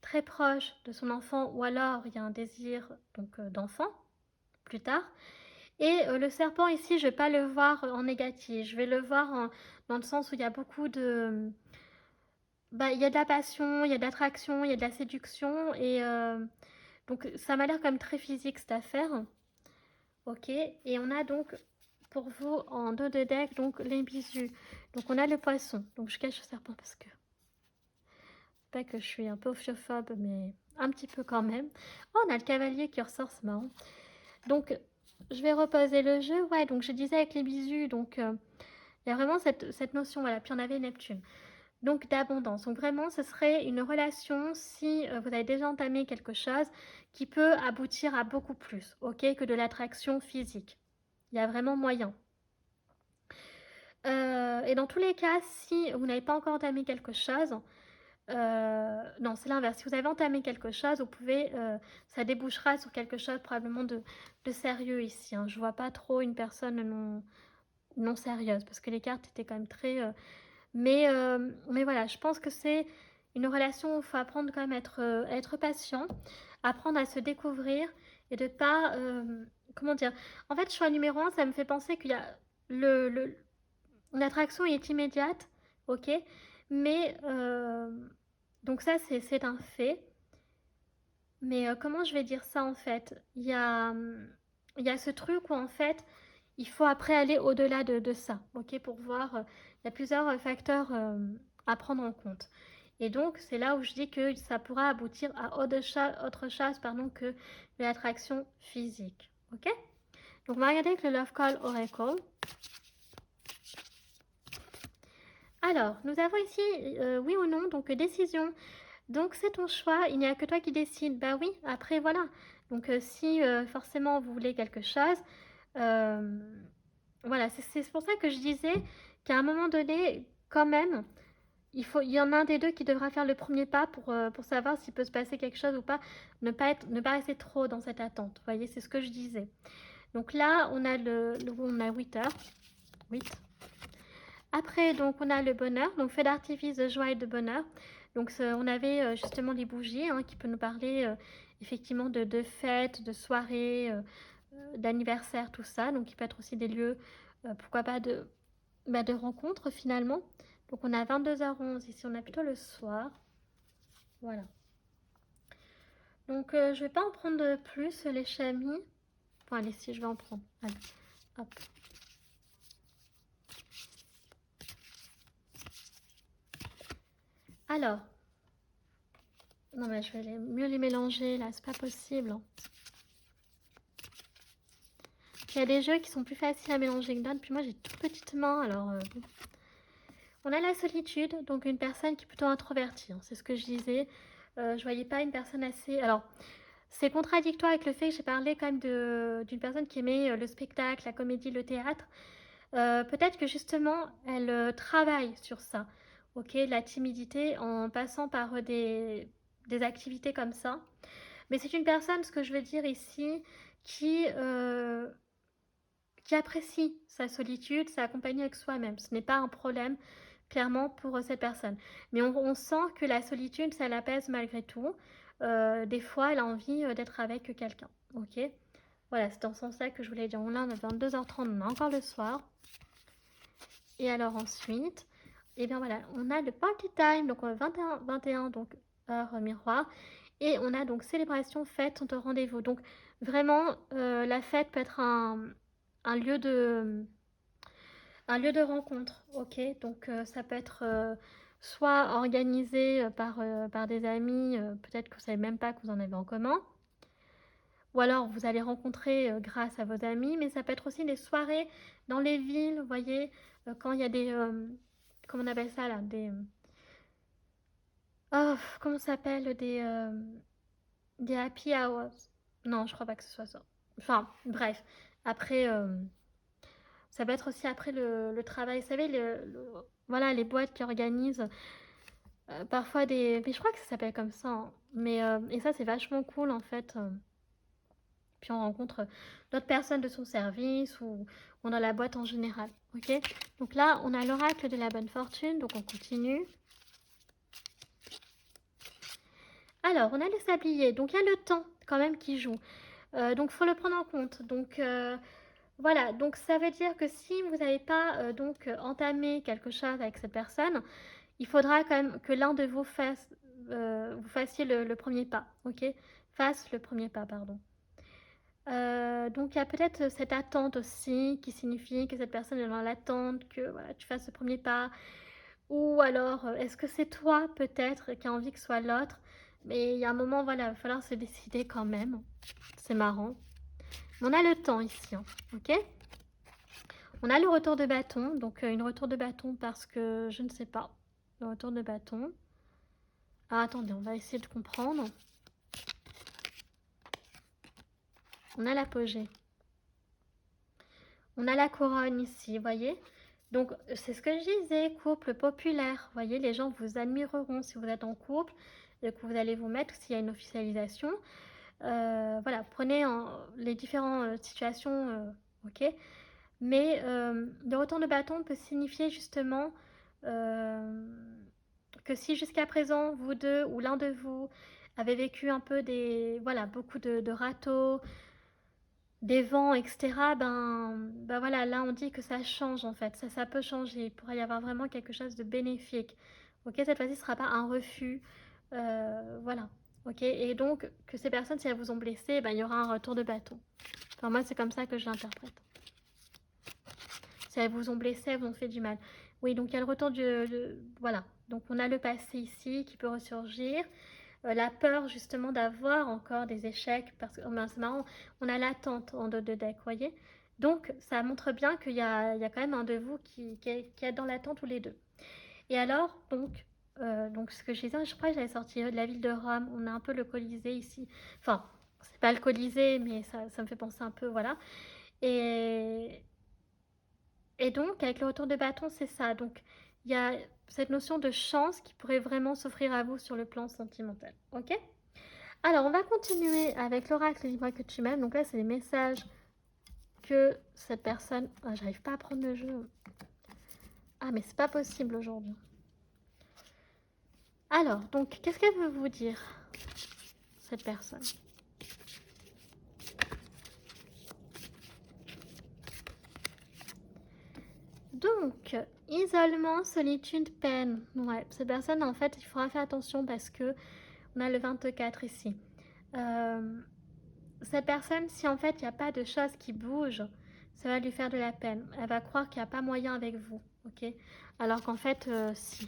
très proche de son enfant ou alors il y a un désir donc d'enfant plus tard. Et le serpent ici, je ne vais pas le voir en négatif, je vais le voir dans le sens où il y a beaucoup de... Bah, il y a de la passion, il y a de l'attraction, il y a de la séduction et donc ça m'a l'air comme très physique cette affaire. Ok, et on a donc pour vous en dos de deck donc les bisous. Donc on a le poisson. Donc je cache le serpent parce que pas que je suis un peu ophiophobe, mais un petit peu quand même. Oh, on a le cavalier qui ressort, c'est marrant. Donc je vais reposer le jeu. Ouais, donc je disais avec les bisous, donc il y a vraiment cette notion, voilà. Puis on avait Neptune. Donc d'abondance. Donc vraiment, ce serait une relation si vous avez déjà entamé quelque chose qui peut aboutir à beaucoup plus, ok, que de l'attraction physique. Il y a vraiment moyen. Et dans tous les cas, si vous n'avez pas encore entamé quelque chose, non, c'est l'inverse. Si vous avez entamé quelque chose, vous pouvez, ça débouchera sur quelque chose probablement de sérieux ici. Hein. Je vois pas trop une personne non sérieuse parce que les cartes étaient quand même très mais voilà, je pense que c'est une relation où il faut apprendre quand même à être patient, apprendre à se découvrir et de pas... comment dire? En fait, choix numéro un, ça me fait penser qu'il y a le, l'attraction est immédiate, ok? Mais... donc ça, c'est un fait. Mais comment je vais dire ça en fait? Il y a ce truc où en fait, il faut après aller au-delà de ça, ok? Pour voir, il y a plusieurs facteurs à prendre en compte. Et donc, c'est là où je dis que ça pourra aboutir à autre chose pardon, que l'attraction physique, ok? Donc, on va regarder avec le Love Call Oracle. Alors, nous avons ici oui ou non, donc décision. Donc c'est ton choix, il n'y a que toi qui décides. Bah oui, après voilà. Donc si forcément vous voulez quelque chose, euh, voilà, c'est pour ça que je disais qu'à un moment donné, quand même, il y en a un des deux qui devra faire le premier pas pour savoir s'il peut se passer quelque chose ou pas, ne pas rester trop dans cette attente. Vous voyez, c'est ce que je disais. Donc là, on a on a 8 heures. 8. Après, donc, on a le bonheur, donc feu d'artifice de joie et de bonheur. Donc, on avait justement les bougies qui peuvent nous parler effectivement de fêtes, de soirées, d'anniversaires, tout ça. Donc, il peut être aussi des lieux, pourquoi pas, de rencontres finalement. Donc, on a 22h11 ici, on a plutôt le soir. Voilà. Donc, je vais pas en prendre plus, les chamis. Bon, allez, si, je vais en prendre. Allez, hop. Alors, non mais je vais mieux les mélanger là, c'est pas possible. Il y a des jeux qui sont plus faciles à mélanger que d'autres, puis moi j'ai toutes petites mains, alors... On a la solitude, donc une personne qui est plutôt introvertie, hein, c'est ce que je disais. Je voyais pas une personne assez... Alors, c'est contradictoire avec le fait que j'ai parlé quand même d'une personne qui aimait le spectacle, la comédie, le théâtre. Peut-être que justement, elle travaille sur ça, ok, la timidité en passant par des activités comme ça. Mais c'est une personne, ce que je veux dire ici, qui, euh, qui apprécie sa solitude, s'accompagner avec soi-même. Ce n'est pas un problème, clairement, pour cette personne. Mais on sent que la solitude, ça l'apaise malgré tout. Des fois, elle a envie d'être avec quelqu'un, ok. Voilà, c'est dans ce sens-là que je voulais dire. Là, on a 22h30, on a encore le soir. Et alors ensuite, et bien voilà, on a le party time, donc 21, donc heure miroir. Et on a donc célébration, fête, de rendez-vous. Donc vraiment, la fête peut être un lieu un lieu de rencontre, ok. Donc ça peut être soit organisé par des amis, peut-être que vous savez même pas que vous en avez en commun, ou alors vous allez rencontrer grâce à vos amis, mais ça peut être aussi des soirées dans les villes, vous voyez, quand il y a comment on appelle ça là, oh, comment ça s'appelle, des happy hours. Non, je crois pas que ce soit ça. Enfin, bref, après, ça peut être aussi après le travail, vous savez, voilà, les boîtes qui organisent parfois des... Mais je crois que ça s'appelle comme ça, hein. Mais, et ça, c'est vachement cool, en fait. Puis on rencontre d'autres personnes de son service ou dans la boîte en général. Ok. Donc là, on a l'oracle de la bonne fortune, donc on continue. Alors, on a le sablier, donc il y a le temps quand même qui joue. Donc, il faut le prendre en compte. Donc, voilà, donc ça veut dire que si vous n'avez pas entamé quelque chose avec cette personne, il faudra quand même que l'un de vous vous fassiez le premier pas, ok. Fasse le premier pas, pardon. Donc il y a peut-être cette attente aussi qui signifie que cette personne est dans l'attente, que voilà, tu fasses ce premier pas. Ou alors, est-ce que c'est toi peut-être qui a envie que ce soit l'autre? Mais il y a un moment, voilà, il va falloir se décider quand même. C'est marrant. On a le temps ici, hein, ok. On a le retour de bâton, donc une retour de bâton parce que je ne sais pas. Le retour de bâton. Ah, attendez, on va essayer de comprendre. On a l'apogée. On a la couronne ici, vous voyez. Donc, c'est ce que je disais, couple populaire. Vous voyez, les gens vous admireront si vous êtes en couple et que vous allez vous mettre s'il y a une officialisation. Voilà, prenez les différentes situations, ok. Mais le retour de bâton peut signifier justement que si jusqu'à présent, vous deux ou l'un de vous avez vécu un peu voilà, beaucoup de râteaux, des vents, etc., ben voilà, là on dit que ça change en fait, ça peut changer, il pourrait y avoir vraiment quelque chose de bénéfique. Ok, cette fois-ci, ce ne sera pas un refus, voilà. Ok, et donc que ces personnes, si elles vous ont blessé, ben, il y aura un retour de bâton. Enfin, moi, c'est comme ça que je l'interprète. Si elles vous ont blessé, elles vous ont fait du mal. Oui, donc il y a le retour voilà. Donc on a le passé ici qui peut ressurgir. La peur justement d'avoir encore des échecs, parce que oh, c'est marrant, on a l'attente en dos de deck, vous voyez. Donc ça montre bien qu'il y a quand même un de vous qui est dans l'attente tous les deux. Et alors, donc ce que je disais, je crois que j'avais sorti de la ville de Rome, on a un peu le Colisée ici. Enfin, c'est pas le Colisée, mais ça me fait penser un peu, voilà. Et, et donc, avec le retour de bâton, c'est ça. Donc, il y a cette notion de chance qui pourrait vraiment s'offrir à vous sur le plan sentimental. Ok? Alors, on va continuer avec l'oracle dis-moi que tu m'aimes. Donc là, c'est les messages que cette personne... Ah, j'arrive pas à prendre le jeu. Ah, mais c'est pas possible aujourd'hui. Alors, donc, qu'est-ce qu'elle veut vous dire, cette personne? Donc, isolement, solitude, peine. Ouais, cette personne, en fait, il faudra faire attention parce que on a le 24 ici. Cette personne, si en fait, il n'y a pas de choses qui bougent, ça va lui faire de la peine. Elle va croire qu'il n'y a pas moyen avec vous, ok? Alors qu'en fait, si.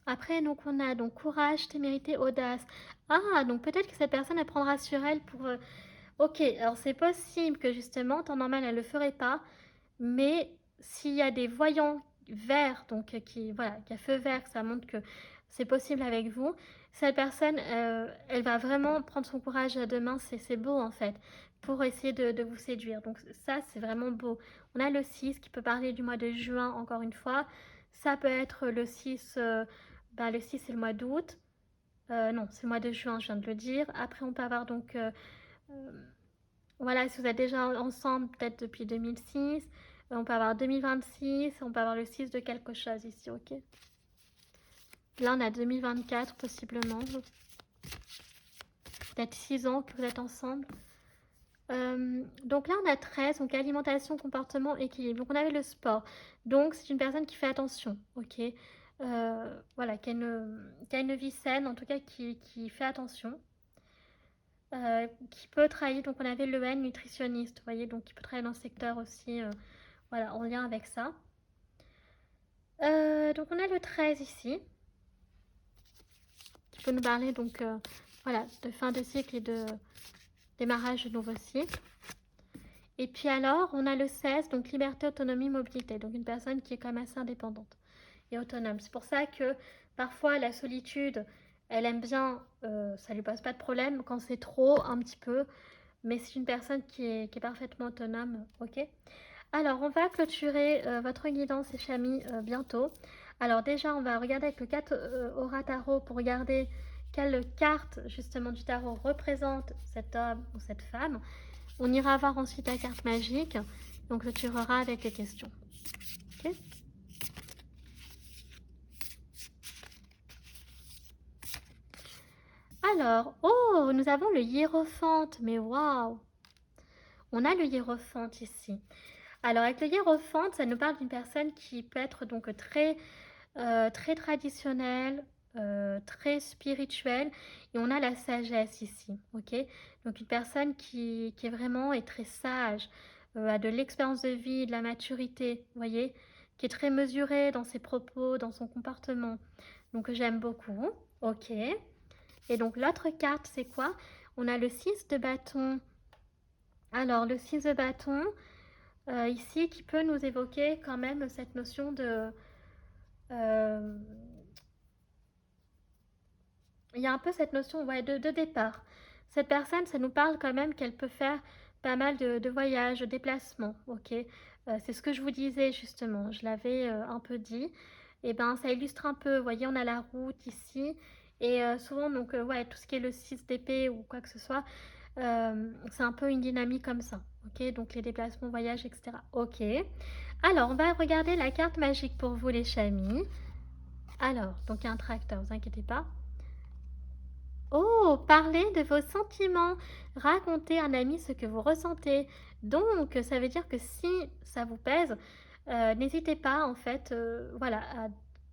Après, donc, on a donc courage, témérité, audace. Ah, donc peut-être que cette personne, elle prendra sur elle pour... Ok, alors c'est possible que justement, en temps normal, elle ne le ferait pas. Mais s'il y a des voyants verts, donc qui, voilà, qui a feu vert, que ça montre que c'est possible avec vous, cette personne, elle va vraiment prendre son courage à deux mains, c'est beau en fait, pour essayer de vous séduire. Donc ça, c'est vraiment beau. On a le 6 qui peut parler du mois de juin, encore une fois. Ça peut être le 6, le 6 c'est le mois d'août. Non, c'est le mois de juin, je viens de le dire. Après, on peut avoir donc, euh, voilà, si vous êtes déjà ensemble, peut-être depuis 2006, on peut avoir 2026, on peut avoir le 6 de quelque chose ici, ok? Là, on a 2024, possiblement. Peut-être 6 ans que vous êtes ensemble. Donc là, on a 13, donc alimentation, comportement, équilibre. Donc on avait le sport. Donc c'est une personne qui fait attention, ok? Voilà, qui a une vie saine, en tout cas qui fait attention. Qui peut travailler, donc on avait le N nutritionniste, vous voyez, donc qui peut travailler dans le secteur aussi, voilà, en lien avec ça. Donc on a le 13 ici, qui peut nous parler donc voilà, de fin de cycle et de démarrage de nouveau cycle. Et puis alors, on a le 16, donc liberté, autonomie, mobilité, donc une personne qui est quand même assez indépendante et autonome. C'est pour ça que parfois la solitude, elle aime bien, ça lui pose pas de problème quand c'est trop, un petit peu, mais c'est une personne qui est parfaitement autonome, ok? Alors, on va clôturer votre guidance et Chami bientôt. Alors déjà, on va regarder avec le 4 Aura Tarot pour regarder quelle carte justement du tarot représente cet homme ou cette femme. On ira voir ensuite la carte magique. Donc, clôturera avec les questions. Ok. Alors, oh, nous avons le hiérophante, mais waouh! On a le hiérophante ici. Alors, avec le hiérophante, ça nous parle d'une personne qui peut être donc très traditionnelle, très spirituelle. Et on a la sagesse ici, ok? Donc, une personne qui est vraiment est très sage, a de l'expérience de vie, de la maturité, vous voyez? Qui est très mesurée dans ses propos, dans son comportement. Donc, j'aime beaucoup, ok? Et donc, l'autre carte, c'est quoi? On a le 6 de bâton. Alors, le 6 de bâton, ici, qui peut nous évoquer quand même cette notion de... euh, il y a un peu cette notion ouais, de départ. Cette personne, ça nous parle quand même qu'elle peut faire pas mal de voyages, de déplacements, ok? C'est ce que je vous disais justement, je l'avais un peu dit. Et ben, ça illustre un peu, vous voyez, on a la route ici, et souvent, donc, ouais, tout ce qui est le 6 d'épée ou quoi que ce soit, c'est un peu une dynamique comme ça, ok? Donc, les déplacements, voyages, etc. Ok. Alors, on va regarder la carte magique pour vous, les chamis. Alors, donc, il y a un tracteur, vous inquiétez pas. Oh, parlez de vos sentiments. Racontez à un ami ce que vous ressentez. Donc, ça veut dire que si ça vous pèse, n'hésitez pas, en fait, voilà, à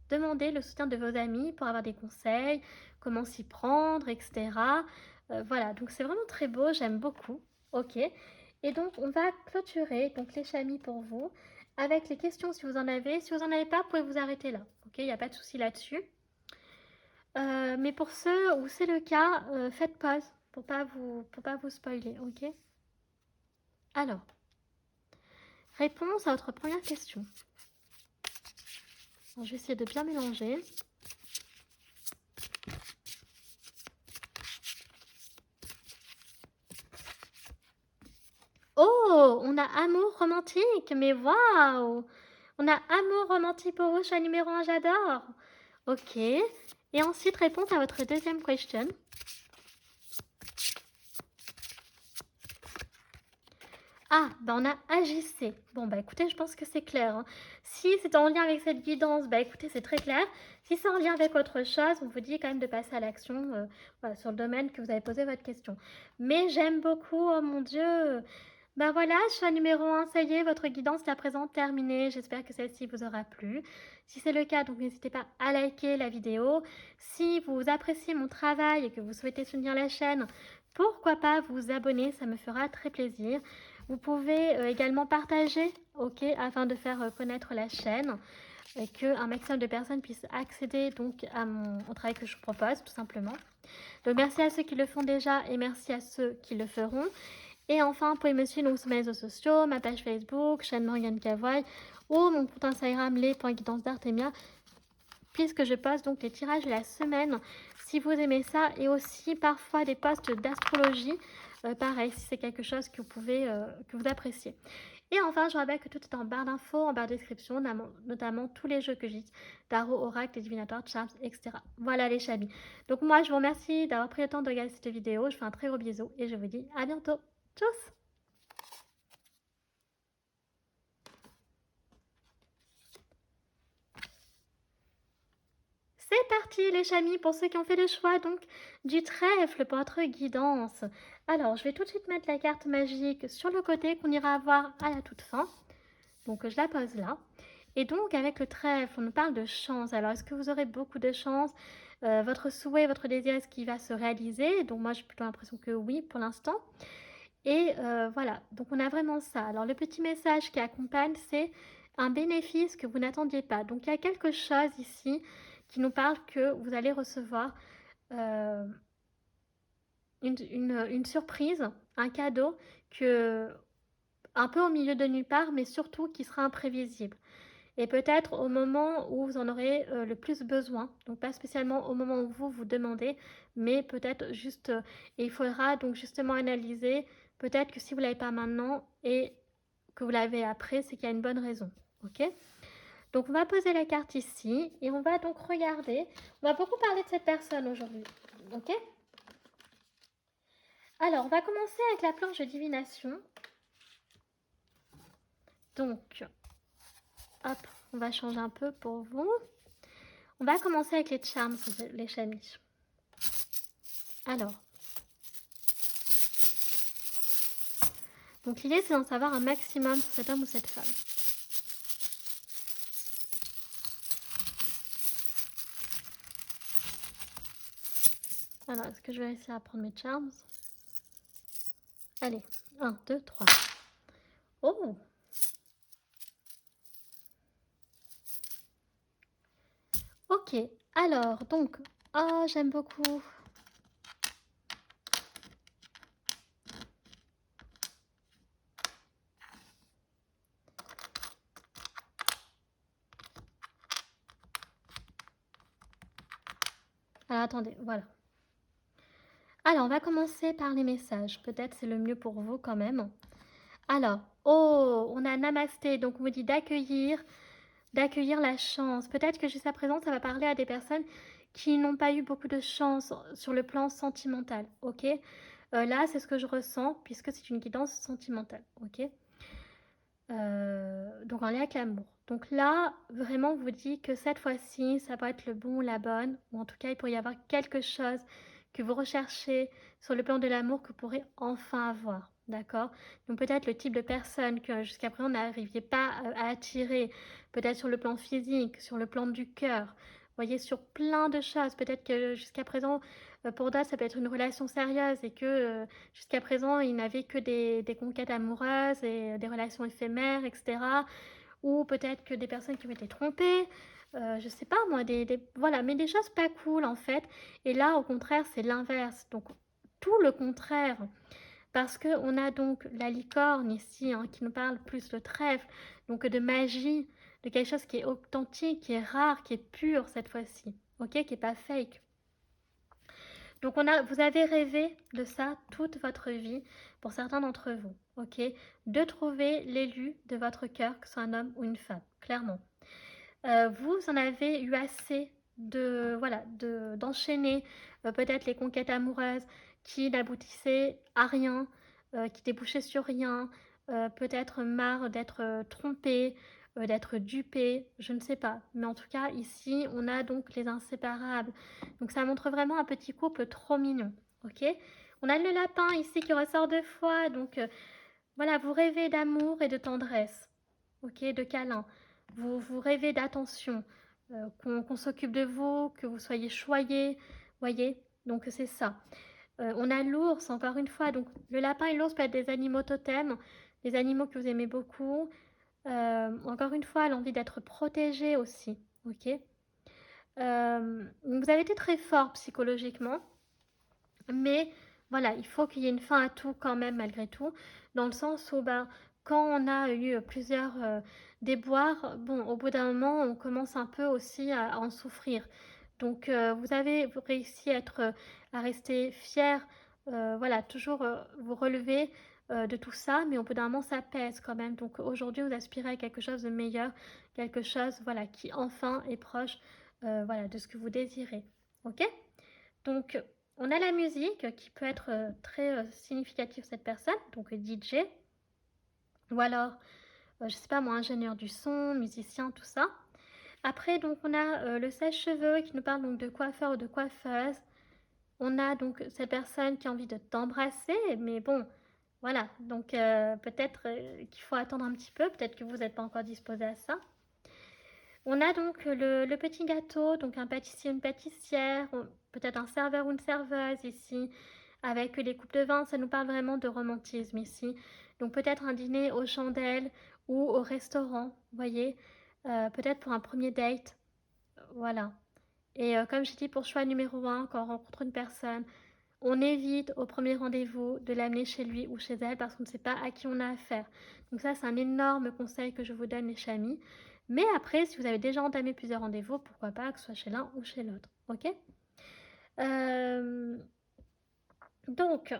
demander le soutien de vos amis pour avoir des conseils, comment s'y prendre, etc. Voilà, donc c'est vraiment très beau, j'aime beaucoup. Ok. Et donc, on va clôturer donc les chamis pour vous avec les questions si vous en avez. Si vous en avez pas, vous pouvez vous arrêter là. Ok, il n'y a pas de souci là-dessus. Mais pour ceux où c'est le cas, faites pause pour pas vous spoiler, ok? Alors, réponse à votre première question. Alors, je vais essayer de bien mélanger. Oh, on a amour romantique, mais waouh! On a amour romantique pour vous, choix numéro 1, j'adore. Ok. Et ensuite, réponse à votre deuxième question. Ah, bah on a agissé. Bon, bah écoutez, je pense que c'est clair, hein. Si c'est en lien avec cette guidance, bah écoutez, c'est très clair. Si c'est en lien avec autre chose, on vous dit quand même de passer à l'action voilà, sur le domaine que vous avez posé votre question. Mais j'aime beaucoup, oh mon Dieu. Bah voilà, choix numéro 1, ça y est, votre guidance est à présent terminée. J'espère que celle-ci vous aura plu. Si c'est le cas, donc n'hésitez pas à liker la vidéo. Si vous appréciez mon travail et que vous souhaitez soutenir la chaîne, pourquoi pas vous abonner, ça me fera très plaisir. Vous pouvez également partager, ok, afin de faire connaître la chaîne. et qu'un maximum de personnes puissent accéder donc au travail que je propose, tout simplement. Donc merci à ceux qui le font déjà et merci à ceux qui le feront. Et enfin, vous pouvez me suivre donc sur mes réseaux sociaux, ma page Facebook, chaîne Morgane Cavoy, ou mon compte Instagram, les.guidance d'Artemia, puisque je poste donc les tirages de la semaine, si vous aimez ça, et aussi parfois des posts d'astrologie, pareil, si c'est quelque chose que vous pouvez, que vous appréciez. Et enfin, je rappelle que tout est en barre d'infos, en barre de description, notamment tous les jeux que j'utilise, tarot, oracle, divinatoire, charms, etc. Voilà les chamis. Donc moi, je vous remercie d'avoir pris le temps de regarder cette vidéo. Je fais un très gros bisou et je vous dis à bientôt. Tchuss! C'est parti les chamis pour ceux qui ont fait le choix donc du trèfle pour votre guidance. Alors, je vais tout de suite mettre la carte magique sur le côté qu'on ira voir à la toute fin. Donc, je la pose là. Et donc, avec le trèfle, on nous parle de chance. Alors, est-ce que vous aurez beaucoup de chance? Votre souhait, votre désir, est-ce qu'il va se réaliser? Donc, moi, j'ai plutôt l'impression que oui pour l'instant. Et voilà, donc on a vraiment ça. Alors, le petit message qui accompagne, c'est un bénéfice que vous n'attendiez pas. Donc, il y a quelque chose ici qui nous parle que vous allez recevoir euh, une surprise, un cadeau que un peu au milieu de nulle part, mais surtout qui sera imprévisible. Et peut-être au moment où vous en aurez le plus besoin. Donc pas spécialement au moment où vous vous demandez, mais peut-être juste, et il faudra donc justement analyser, peut-être que si vous ne l'avez pas maintenant et que vous l'avez après, c'est qu'il y a une bonne raison. Ok? Donc on va poser la carte ici et on va donc regarder. On va beaucoup parler de cette personne aujourd'hui. Ok? Alors on va commencer avec la planche de divination. Donc, hop, on va changer un peu pour vous. On va commencer avec les charms, les chamis. Alors, donc l'idée c'est d'en savoir un maximum sur cet homme ou cette femme. Alors, est-ce que je vais réussir à prendre mes charms? Allez, 1, 2, 3. Oh! Ok, alors, donc, oh, j'aime beaucoup. Alors, attendez, voilà. Alors, on va commencer par les messages. Peut-être c'est le mieux pour vous quand même. Alors, oh, on a Namasté, donc on vous dit d'accueillir la chance. Peut-être que jusqu'à présent, ça va parler à des personnes qui n'ont pas eu beaucoup de chance sur le plan sentimental, ok? Là, c'est ce que je ressens, puisque c'est une guidance sentimentale, ok? Donc en lien avec l'amour. Donc là, vraiment, on vous dit que cette fois-ci, ça va être le bon ou la bonne, ou en tout cas, il pourrait y avoir quelque chose que vous recherchez sur le plan de l'amour que vous pourrez enfin avoir, d'accord? Donc peut-être le type de personne que jusqu'à présent, vous n'arriviez pas à attirer, peut-être sur le plan physique, sur le plan du cœur, vous voyez, sur plein de choses. Peut-être que jusqu'à présent, pour d'autres, ça peut être une relation sérieuse et que jusqu'à présent, il n'avait que des conquêtes amoureuses et des relations éphémères, etc. Ou peut-être que des personnes qui ont été trompées, je sais pas moi, voilà, mais des choses pas cool en fait. Et là, au contraire, c'est l'inverse. Donc, tout le contraire. Parce qu'on a donc la licorne ici, hein, qui nous parle plus de trèfle, donc de magie, de quelque chose qui est authentique, qui est rare, qui est pur cette fois-ci, ok, qui n'est pas fake. Donc vous avez rêvé de ça toute votre vie, pour certains d'entre vous, ok? De trouver l'élu de votre cœur, que ce soit un homme ou une femme, clairement. Vous en avez eu assez d'enchaîner peut-être les conquêtes amoureuses qui n'aboutissaient à rien, qui débouchaient sur rien, peut-être marre d'être trompé, d'être dupé, je ne sais pas. Mais en tout cas, ici, on a donc les inséparables. Donc ça montre vraiment un petit couple trop mignon, ok? On a le lapin ici qui ressort deux fois, donc voilà, vous rêvez d'amour et de tendresse, ok, de câlin. Vous rêvez d'attention, qu'on s'occupe de vous, que vous soyez choyés, voyez. Donc c'est ça. On a l'ours, encore une fois. Donc le lapin et l'ours peuvent être des animaux totems, des animaux que vous aimez beaucoup. Encore une fois, l'envie d'être protégé aussi, ok? Vous avez été très fort psychologiquement, mais voilà, il faut qu'il y ait une fin à tout quand même, malgré tout, dans le sens où, ben, quand on a eu plusieurs déboires, bon, au bout d'un moment, on commence un peu aussi à en souffrir. Donc, vous avez réussi à rester fier, voilà, toujours vous relever de tout ça, mais au bout d'un moment, ça pèse quand même. Donc, aujourd'hui, vous aspirez à quelque chose de meilleur, quelque chose, voilà, qui enfin est proche, voilà, de ce que vous désirez. Ok? Donc, on a la musique qui peut être très significative pour cette personne, donc DJ, ou alors, je sais pas moi, ingénieur du son, musicien, tout ça. Après, donc, on a le sèche-cheveux qui nous parle donc de coiffeur ou de coiffeuse. On a donc cette personne qui a envie de t'embrasser, mais bon, voilà. Donc, peut-être qu'il faut attendre un petit peu, peut-être que vous n'êtes pas encore disposé à ça. On a donc le petit gâteau, donc un pâtissier, une pâtissière, peut-être un serveur ou une serveuse ici, avec les coupes de vin, ça nous parle vraiment de romantisme ici. Donc peut-être un dîner aux chandelles ou au restaurant, vous voyez, peut-être pour un premier date, voilà. Et comme j'ai dit pour choix numéro un, quand on rencontre une personne, on évite au premier rendez-vous de l'amener chez lui ou chez elle parce qu'on ne sait pas à qui on a affaire. Donc ça, c'est un énorme conseil que je vous donne, les chamis. Mais après, si vous avez déjà entamé plusieurs rendez-vous, pourquoi pas que ce soit chez l'un ou chez l'autre, ok? Euh, donc,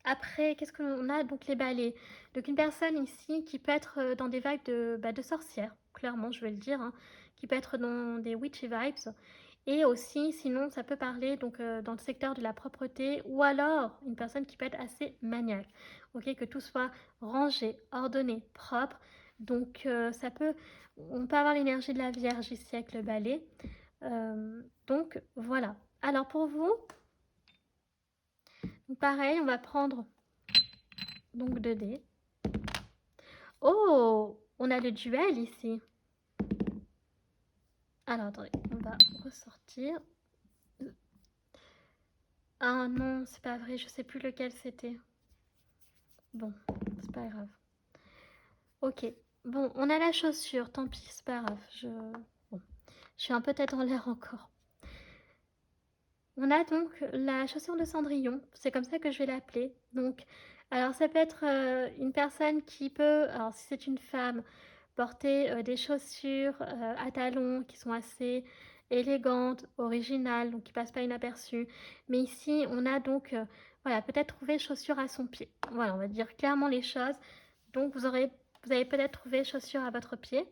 après, qu'est-ce qu'on a? Donc les balais. Donc une personne ici qui peut être dans des vibes de sorcière, clairement, je vais le dire, hein, qui peut être dans des witchy vibes. Et aussi, sinon, ça peut parler donc dans le secteur de la propreté ou alors une personne qui peut être assez maniaque. Ok, que tout soit rangé, ordonné, propre. Donc on peut avoir l'énergie de la Vierge ici avec le balai. Donc voilà. Alors pour vous, pareil, on va prendre donc 2 dés. Oh, on a le duel ici. Alors attendez, on va ressortir. Ah non, c'est pas vrai, je sais plus lequel c'était. Bon, c'est pas grave. Ok, bon, on a la chaussure, tant pis, c'est pas grave. Bon. Je suis un peu tête en l'air encore. On a donc la chaussure de Cendrillon, c'est comme ça que je vais l'appeler. Donc, alors ça peut être une personne qui peut, alors si c'est une femme, porter des chaussures à talons qui sont assez élégantes, originales, donc qui passent pas inaperçues. Mais ici, on a donc, voilà, peut-être trouvé chaussures à son pied. Voilà, on va dire clairement les choses. Donc vous avez peut-être trouvé chaussures à votre pied.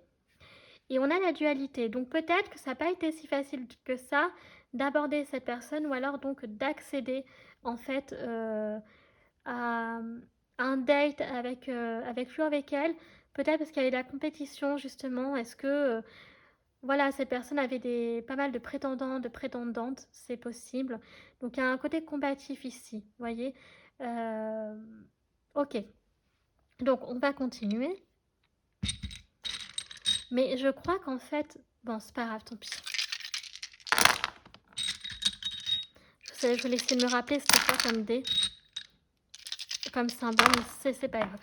Et on a la dualité. Donc peut-être que ça n'a pas été si facile que ça d'aborder cette personne ou alors donc d'accéder en fait à un date avec lui ou avec elle. Peut-être parce qu'il y avait de la compétition justement. Est-ce que voilà, cette personne avait pas mal de prétendants, de prétendantes, c'est possible. Donc il y a un côté combatif ici, vous voyez. Euh, ok, donc on va continuer. Mais je crois qu'en fait, bon c'est pas grave, tant pis. Je vais essayer de me rappeler c'était quoi comme dé, comme symbole, mais c'est pas grave.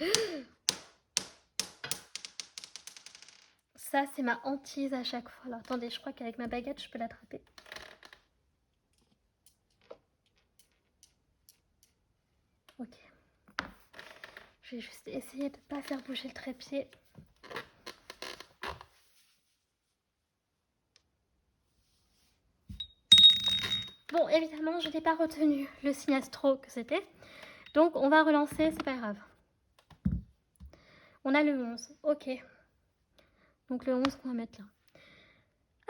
Ça, c'est ma hantise à chaque fois. Alors, attendez, je crois qu'avec ma baguette, je peux l'attraper. Ok. Je vais juste essayer de ne pas faire bouger le trépied. Bon, évidemment, je n'ai pas retenu le signe astro que c'était. Donc, on va relancer, c'est pas grave. On a le 11. Ok. Donc, le 11 qu'on va mettre là.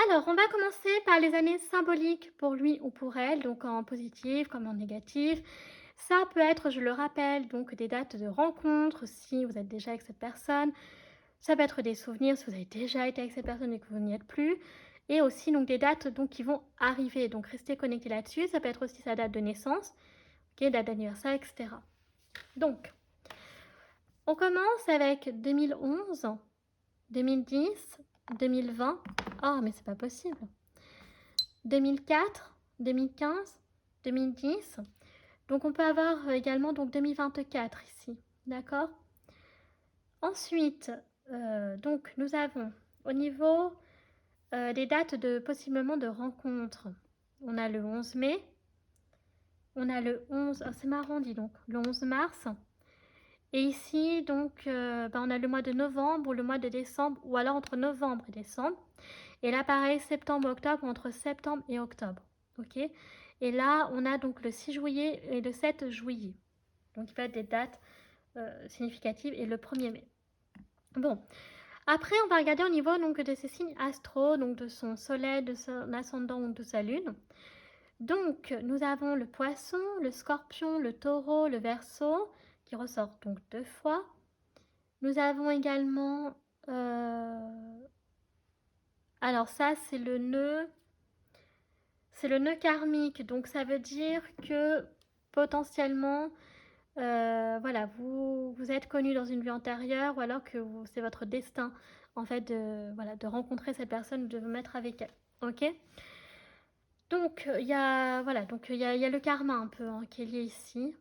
Alors, on va commencer par les années symboliques pour lui ou pour elle, donc en positif comme en négatif. Ça peut être, je le rappelle, donc des dates de rencontre si vous êtes déjà avec cette personne. Ça peut être des souvenirs si vous avez déjà été avec cette personne et que vous n'y êtes plus. Et aussi donc des dates donc, qui vont arriver. Donc restez connectés là-dessus. Ça peut être aussi sa date de naissance, okay, date d'anniversaire, etc. Donc, on commence avec 2011, 2010, 2020. Oh, mais c'est pas possible. 2004, 2015, 2010. Donc on peut avoir également donc 2024 ici, d'accord? Ensuite, Donc, nous avons au niveau des dates de possiblement de rencontres. On a le 11 mai, on a le 11, oh, c'est marrant, dis donc, le 11 mars. Et ici, donc, on a le mois de novembre ou le mois de décembre, ou alors entre novembre et décembre. Et là, pareil, septembre-octobre, entre septembre et octobre. Ok. Et là, on a donc le 6 juillet et le 7 juillet. Donc, il va y avoir des dates significatives et le 1er mai. Bon. Après, on va regarder au niveau donc, de ces signes astro, donc de son soleil, de son ascendant ou de sa lune. Donc, nous avons le poisson, le scorpion, le taureau, le verseau, qui ressort donc 2 fois. Nous avons également... alors ça, c'est le nœud karmique. Donc, ça veut dire que potentiellement, voilà, vous êtes connu dans une vie antérieure ou alors que c'est votre destin, en fait, voilà, de rencontrer cette personne ou de vous mettre avec elle. Ok. Donc, il y a, voilà, donc il y a le karma un peu hein, qui est lié ici.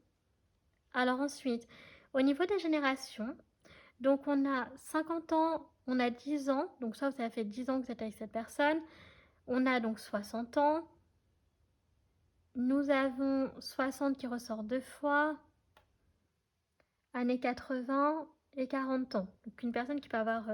Alors ensuite, au niveau des générations, donc on a 50 ans, on a 10 ans, donc ça, ça fait 10 ans que vous êtes avec cette personne. On a donc 60 ans. Nous avons 60 qui ressort 2 fois. Années 80 et 40 ans. Donc une personne qui peut avoir...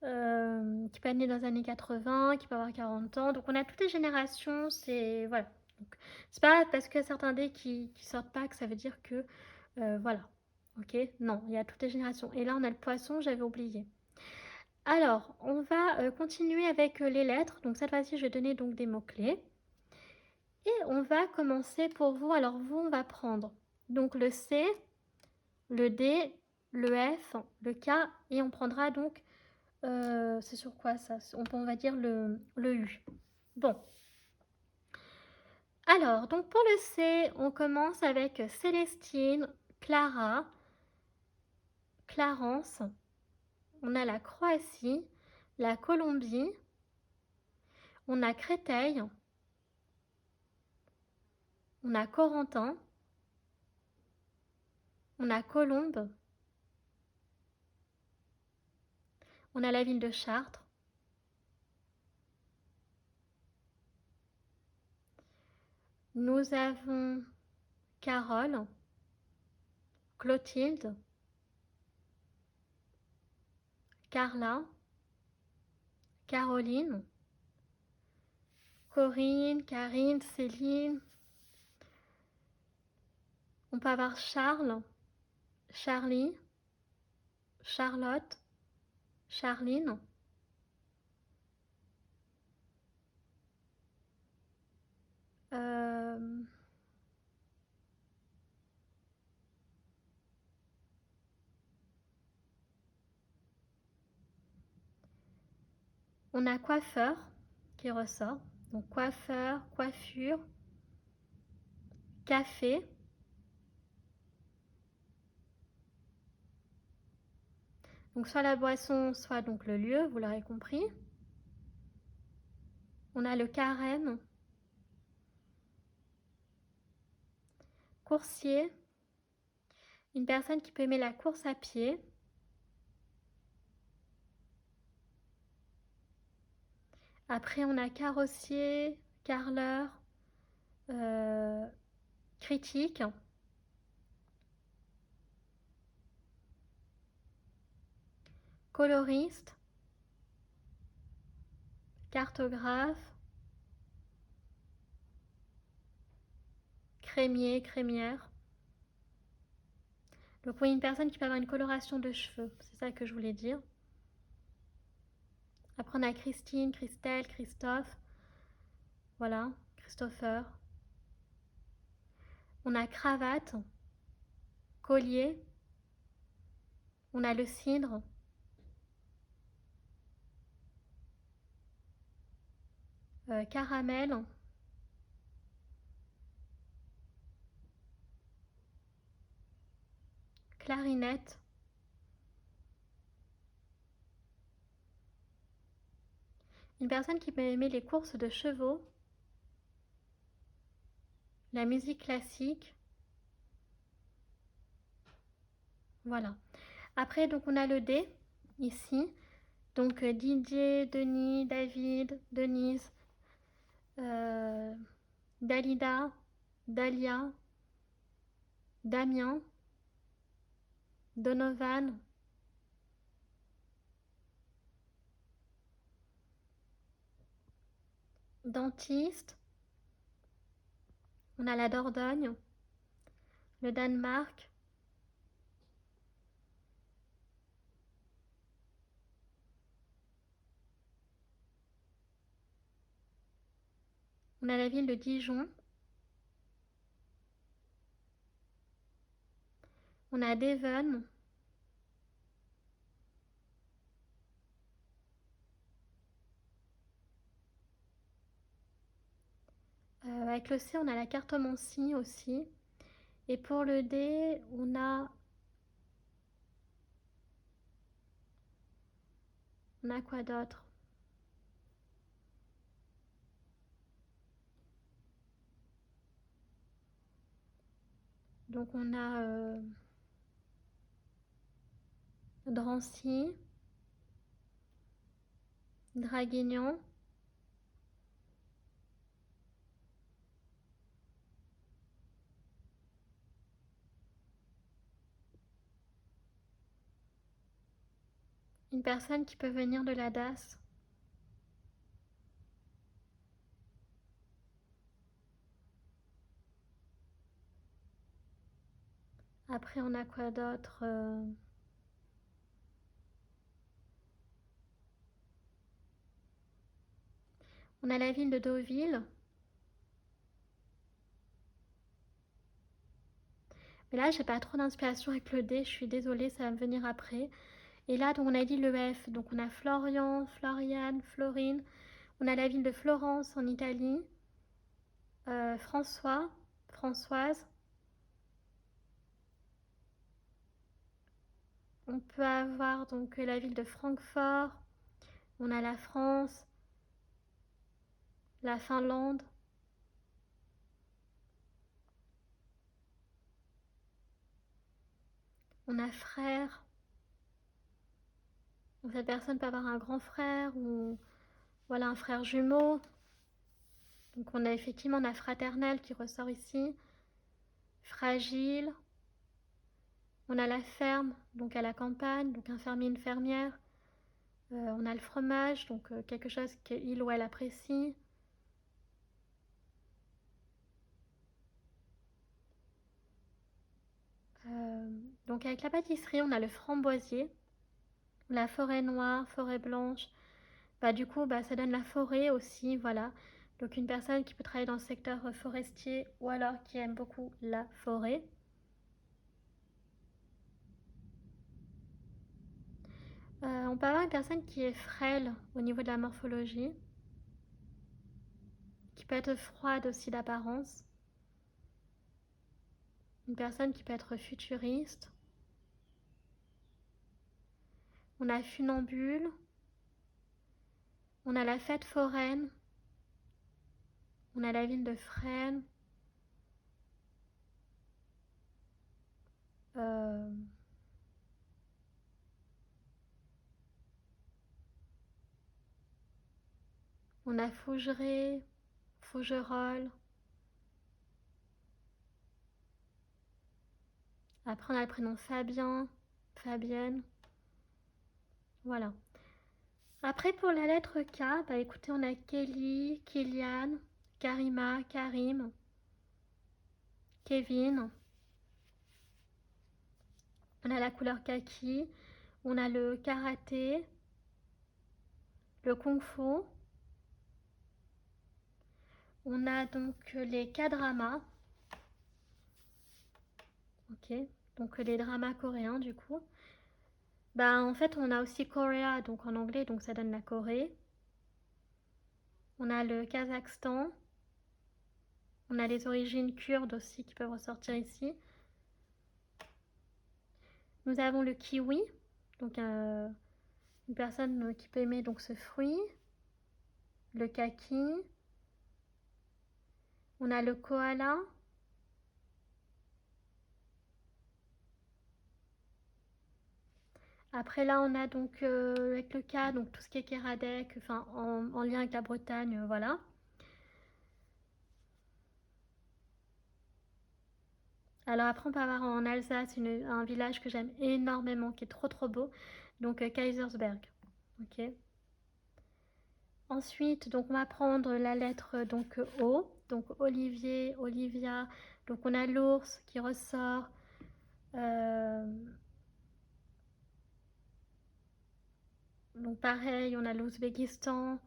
qui peut être née dans les années 80, qui peut avoir 40 ans. Donc on a toutes les générations, c'est... Voilà. Donc c'est pas parce qu'il y a certains dés qui sortent pas que ça veut dire que... voilà. Ok. Non, il y a toutes les générations. Et là on a le poisson, j'avais oublié. Alors, on va continuer avec les lettres. Donc cette fois-ci, je vais donner donc des mots-clés. Et on va commencer pour vous. Alors vous, on va prendre donc le C, le D, le F, le K, et on prendra donc, c'est sur quoi ça? On va dire le U. Bon. Alors, donc pour le C, on commence avec Célestine, Clara, Clarence. On a la Croatie, la Colombie. On a Créteil. On a Corentin. On a Colombe. On a la ville de Chartres. Nous avons Carole, Clotilde, Carla, Caroline, Corinne, Karine, Céline. On peut avoir Charles, Charlie, Charlotte, Charline. On a coiffeur qui ressort. Donc coiffeur, coiffure, café. Donc soit la boisson, soit donc le lieu, vous l'aurez compris. On a le carême, coursier, une personne qui peut aimer la course à pied. Après, on a carrossier, carreleur, critique. Coloriste, cartographe, crémier, crémière. Donc oui, une personne qui peut avoir une coloration de cheveux, c'est ça que je voulais dire. Après on a Christine, Christelle, Christophe, voilà, Christopher. On a cravate, collier. On a le cidre. Caramel. Clarinette. Une personne qui peut aimer les courses de chevaux. La musique classique. Voilà. Après, donc on a le dé. ici. Donc Didier, Denis, David, Denise, Dalida, Dalia, Damien, Donovan, dentiste, on a la Dordogne, le Danemark, on a la ville de Dijon, on a Devon, avec le C on a la cartomancie aussi, et pour le D on a quoi d'autre? Donc on a Drancy, Draguignan, une personne qui peut venir de la DAS. Après on a quoi d'autre? On a la ville de Deauville. Mais là, j'ai pas trop d'inspiration avec le D, je suis désolée, ça va me venir après. Et là, donc, on a dit le F. Donc, on a Florian, Floriane, Florine. On a la ville de Florence en Italie. François, Françoise. On peut avoir donc la ville de Francfort. On a la France, la Finlande. On a frère. Donc, cette personne peut avoir un grand frère ou voilà un frère jumeau. Donc on a effectivement la fraternelle qui ressort ici. Fragile. On a la ferme, donc à la campagne, donc un fermier, une fermière. On a le fromage, donc quelque chose qu'il ou elle apprécie. Donc avec la pâtisserie, on a le framboisier, la forêt noire, forêt blanche. Bah, du coup, bah, ça donne la forêt aussi, voilà. Donc une personne qui peut travailler dans le secteur forestier ou alors qui aime beaucoup la forêt. On peut avoir une personne qui est frêle au niveau de la morphologie, qui peut être froide aussi d'apparence. Une personne qui peut être futuriste. On a funambule. On a la fête foraine. On a la ville de Fresnes. Euh, on a Fougeray, Fougerolles. Après, on a le prénom Fabien, Fabienne. Voilà. Après, pour la lettre K, bah écoutez, on a Kelly, Kylian, Karima, Karim, Kevin. On a la couleur kaki. On a le karaté, le kung-fu. On a donc les K-dramas. Ok, donc les dramas coréens du coup. Bah en fait on a aussi Korea, donc en anglais, donc ça donne la Corée. On a le Kazakhstan. On a les origines kurdes aussi qui peuvent ressortir ici. Nous avons le kiwi, donc une personne qui peut aimer donc ce fruit. Le kaki. On a le koala. Après là, on a donc avec le cas, donc tout ce qui est Kéradec, enfin en lien avec la Bretagne, voilà. Alors après, on peut avoir en Alsace un village que j'aime énormément, qui est trop beau, donc Kaisersberg. Ok. Ensuite, donc on va prendre la lettre donc O, donc Olivier, Olivia, donc on a l'ours qui ressort. Donc pareil, on a l'Ouzbékistan.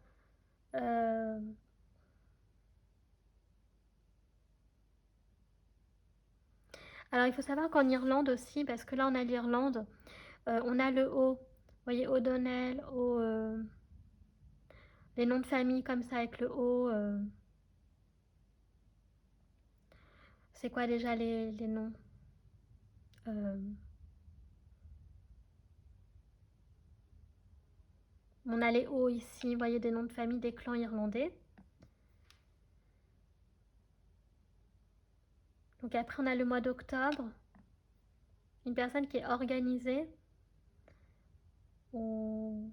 Alors il faut savoir qu'en Irlande aussi, parce que là on a l'Irlande, on a le O. Vous voyez, O'Donnell, les noms de famille comme ça avec le O. C'est quoi déjà les noms? Euh, on a les O ici, vous voyez des noms de famille des clans irlandais. Donc après on a le mois d'octobre, une personne qui est organisée. On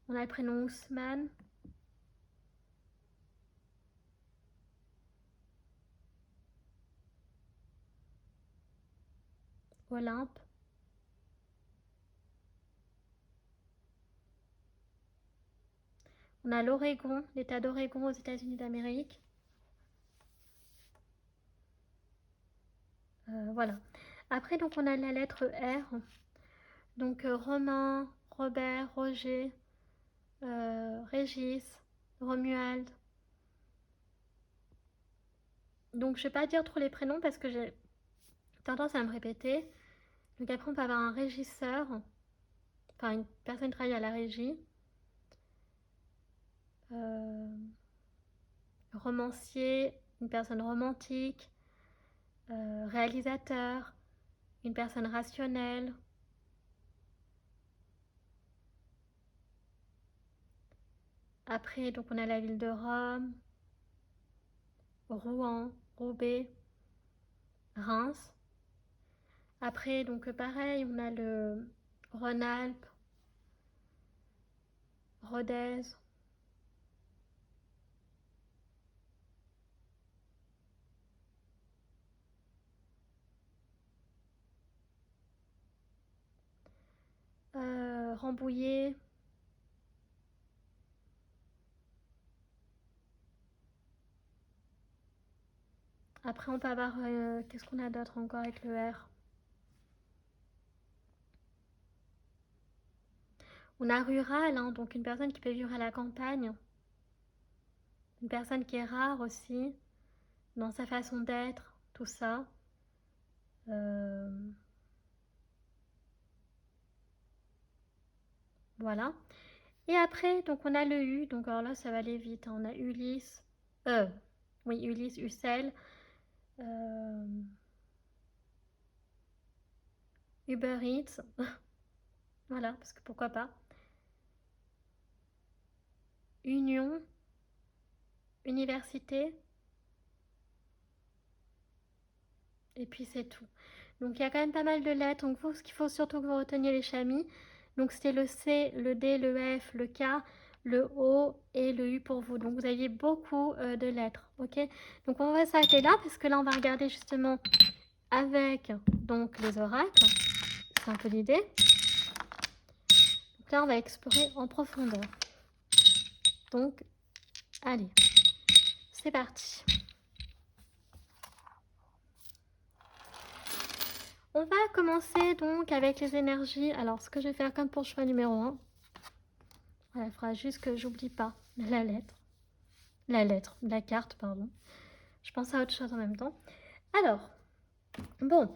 a le prénom Ousmane. Olympe. On a l'Oregon, l'État d'Oregon aux États-Unis d'Amérique. Voilà. Après, donc, on a la lettre R. Donc, Romain, Robert, Roger, Régis, Romuald. Donc, je ne vais pas dire trop les prénoms parce que j'ai tendance à me répéter. Donc, après, on peut avoir un régisseur, enfin, une personne qui travaille à la régie. Romancier, une personne romantique. Réalisateur, une personne rationnelle. Après, donc on a la ville de Rome, Rouen, Roubaix, Reims. Après, donc pareil, on a le Rhône-Alpes, Rodez. Rambouillet. Après, on peut avoir, qu'est-ce qu'on a d'autre encore avec le R? On a rural, hein, donc une personne qui peut vivre à la campagne. Une personne qui est rare aussi, dans sa façon d'être, tout ça. Voilà. Et après, donc on a le U, donc alors là ça va aller vite, hein. On a Ulysse, oui Ulysse, Ussel, Uber Eats, voilà, parce que pourquoi pas. Union, université, et puis c'est tout. Donc il y a quand même pas mal de lettres, donc ce qu'il faut surtout que vous reteniez les chamis. Donc c'était le C, le D, le F, le K, le O et le U pour vous. Donc vous aviez beaucoup de lettres, ok? Donc on va s'arrêter là parce que là on va regarder justement avec donc les oracles. C'est un peu l'idée. Donc là on va explorer en profondeur. Donc allez, c'est parti. On va commencer donc avec les énergies. Alors ce que je vais faire comme pour choix numéro 1. Voilà, il faudra juste que j'oublie pas la lettre. La carte, pardon. Je pense à autre chose en même temps. Alors, bon,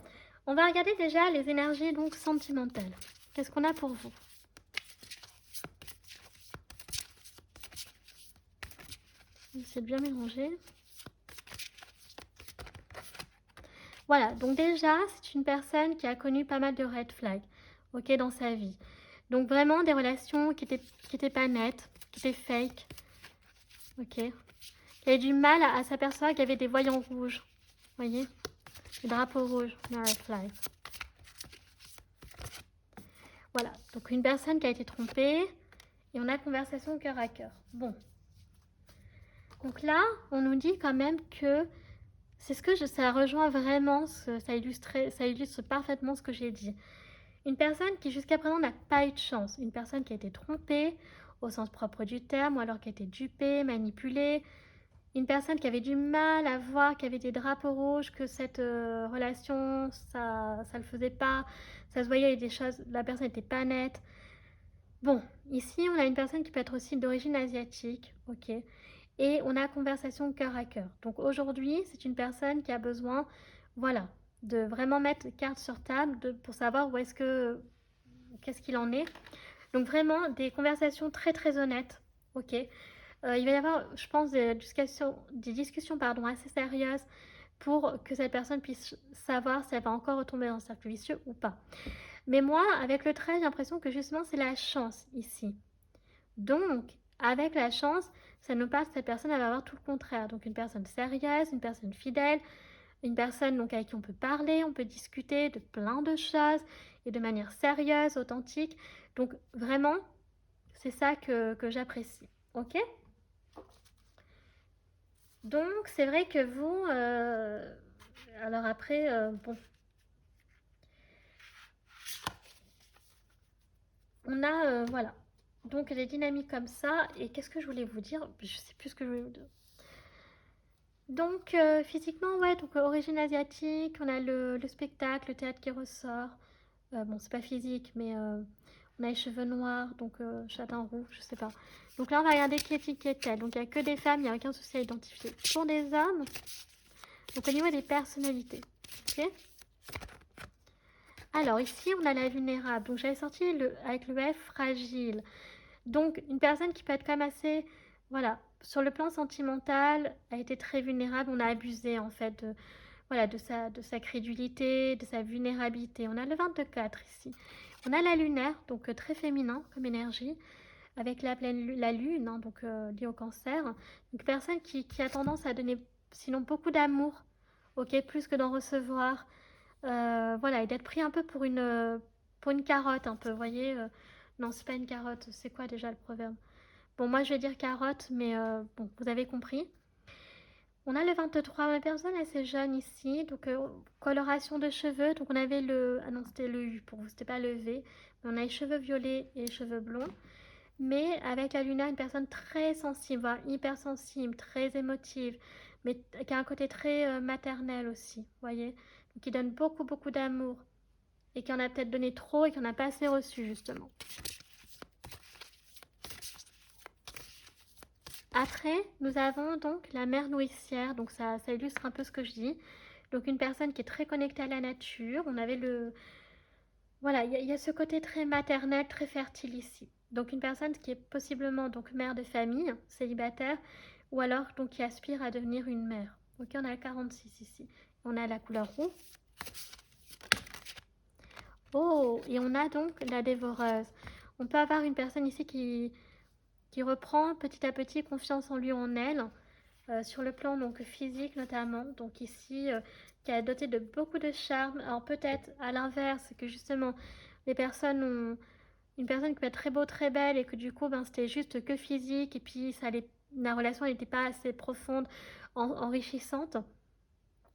on va regarder déjà les énergies donc sentimentales. Qu'est-ce qu'on a pour vous? C'est bien mélangé. Voilà, donc déjà, c'est une personne qui a connu pas mal de red flags, ok, dans sa vie. Donc vraiment des relations qui étaient pas nettes, qui étaient fake, ok. Qui avait du mal à s'apercevoir qu'il y avait des voyants rouges, voyez. Drapeau rouge, Mirror Flag. Voilà, donc une personne qui a été trompée et on a conversation cœur à cœur. Bon. Donc là, on nous dit quand même que c'est ce que ça rejoint vraiment, ça illustre parfaitement ce que j'ai dit. Une personne qui jusqu'à présent n'a pas eu de chance, une personne qui a été trompée au sens propre du terme, ou alors qui a été dupée, manipulée, une personne qui avait du mal à voir, qui avait des drapeaux rouges, que cette relation, ça le faisait pas, ça se voyait, il y a des choses, la personne n'était pas nette. Bon, ici on a une personne qui peut être aussi d'origine asiatique, ok, et on a conversation cœur à cœur. Donc aujourd'hui, c'est une personne qui a besoin, voilà, de vraiment mettre carte sur table pour savoir où est-ce que, qu'est-ce qu'il en est. Donc vraiment des conversations très très honnêtes, ok. Il va y avoir, je pense, des discussions pardon, assez sérieuses pour que cette personne puisse savoir si elle va encore retomber dans le cercle vicieux ou pas. Mais moi, avec le trait, j'ai l'impression que justement c'est la chance ici. Donc, avec la chance, ça nous parle que cette personne elle va avoir tout le contraire. Donc une personne sérieuse, une personne fidèle, une personne donc avec qui on peut parler, on peut discuter de plein de choses et de manière sérieuse, authentique. Donc vraiment, c'est ça que j'apprécie. Ok? Donc c'est vrai que vous, alors après, bon, on a, voilà. Donc des dynamiques comme ça. Et qu'est-ce que je voulais vous dire? Je sais plus ce que je voulais vous dire. Donc physiquement, ouais, donc origine asiatique, on a le spectacle, le théâtre qui ressort. Bon, c'est pas physique, mais on a les cheveux noirs, donc châtain roux, je sais pas. Donc là, on va regarder qui est-elle. Donc il n'y a que des femmes, il n'y a aucun souci à identifier. Pour des hommes, donc au niveau des personnalités, ok. Alors ici, on a la vulnérable. Donc j'avais sorti avec le F fragile. Donc une personne qui peut être quand même assez, voilà, sur le plan sentimental, a été très vulnérable. On a abusé en fait de, voilà, de sa crédulité, de sa vulnérabilité. On a le 24 ici. On a la lunaire, donc très féminin comme énergie, avec la lune, hein, donc liée au cancer. Donc personne qui a tendance à donner sinon beaucoup d'amour, ok, plus que d'en recevoir. Voilà, et d'être pris un peu pour une carotte, un peu, vous voyez. Non, c'est pas une carotte, c'est quoi déjà le proverbe? Bon, moi je vais dire carotte, mais bon, vous avez compris. On a le 23, ma personne assez jeune ici, donc coloration de cheveux. Donc on avait le, ah non c'était le U pour vous, c'était pas le V, mais on a les cheveux violets et les cheveux blonds. Mais avec la Luna, une personne très sensible, voire hypersensible, très émotive, mais qui a un côté très maternel aussi, vous voyez. Donc qui donne beaucoup beaucoup d'amour et qui en a peut-être donné trop et qui en a pas assez reçu justement. Après, nous avons donc la mère nourricière, donc ça illustre un peu ce que je dis. Donc une personne qui est très connectée à la nature. On avait le... Voilà, il y a ce côté très maternel, très fertile ici. Donc une personne qui est possiblement donc mère de famille, célibataire, ou alors donc qui aspire à devenir une mère. Ok, on a la 46 ici. On a la couleur roux. Oh, et on a donc la dévoreuse. On peut avoir une personne ici qui reprend petit à petit confiance en lui, en elle, sur le plan donc physique notamment. Donc ici, qui est doté de beaucoup de charme. Alors peut-être à l'inverse que justement les personnes ont une personne qui peut être très beau, très belle et que du coup ben, c'était juste que physique et puis la relation n'était pas assez profonde, enrichissante.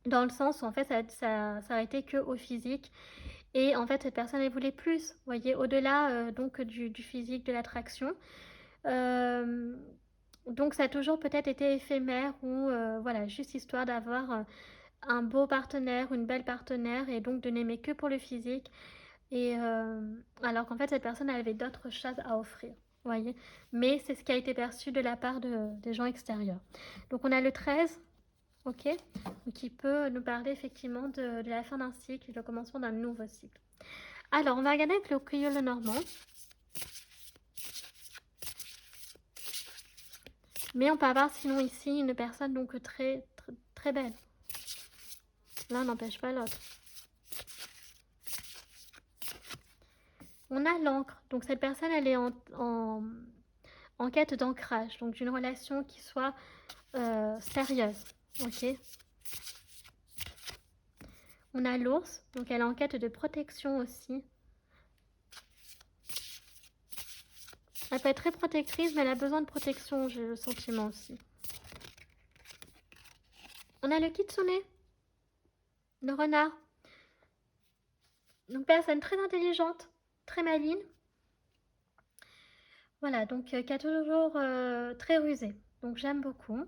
Dans le sens où en fait ça s'arrêtait que au physique et en fait cette personne elle voulait plus, vous voyez, au-delà donc du physique, de l'attraction. Euh, donc ça a toujours peut-être été éphémère ou voilà, juste histoire d'avoir un beau partenaire, une belle partenaire et donc de n'aimer que pour le physique. Et alors qu'en fait cette personne elle avait d'autres choses à offrir, vous voyez. Mais c'est ce qui a été perçu de la part des gens extérieurs. Donc on a le 13, ok, qui peut nous parler effectivement de la fin d'un cycle et le commencement d'un nouveau cycle. Alors on va regarder avec le cueilleur le normand. Mais on peut avoir sinon ici une personne donc très, très, très belle. L'un n'empêche pas l'autre. On a l'encre. Donc cette personne, elle est en quête d'ancrage. Donc d'une relation qui soit sérieuse. Ok. On a l'ours, donc elle est en quête de protection aussi. Elle peut être très protectrice, mais elle a besoin de protection, j'ai le sentiment aussi. On a le kitsune, le renard. Donc personne très intelligente, très maligne. Voilà, donc qui est toujours très rusée. Donc j'aime beaucoup.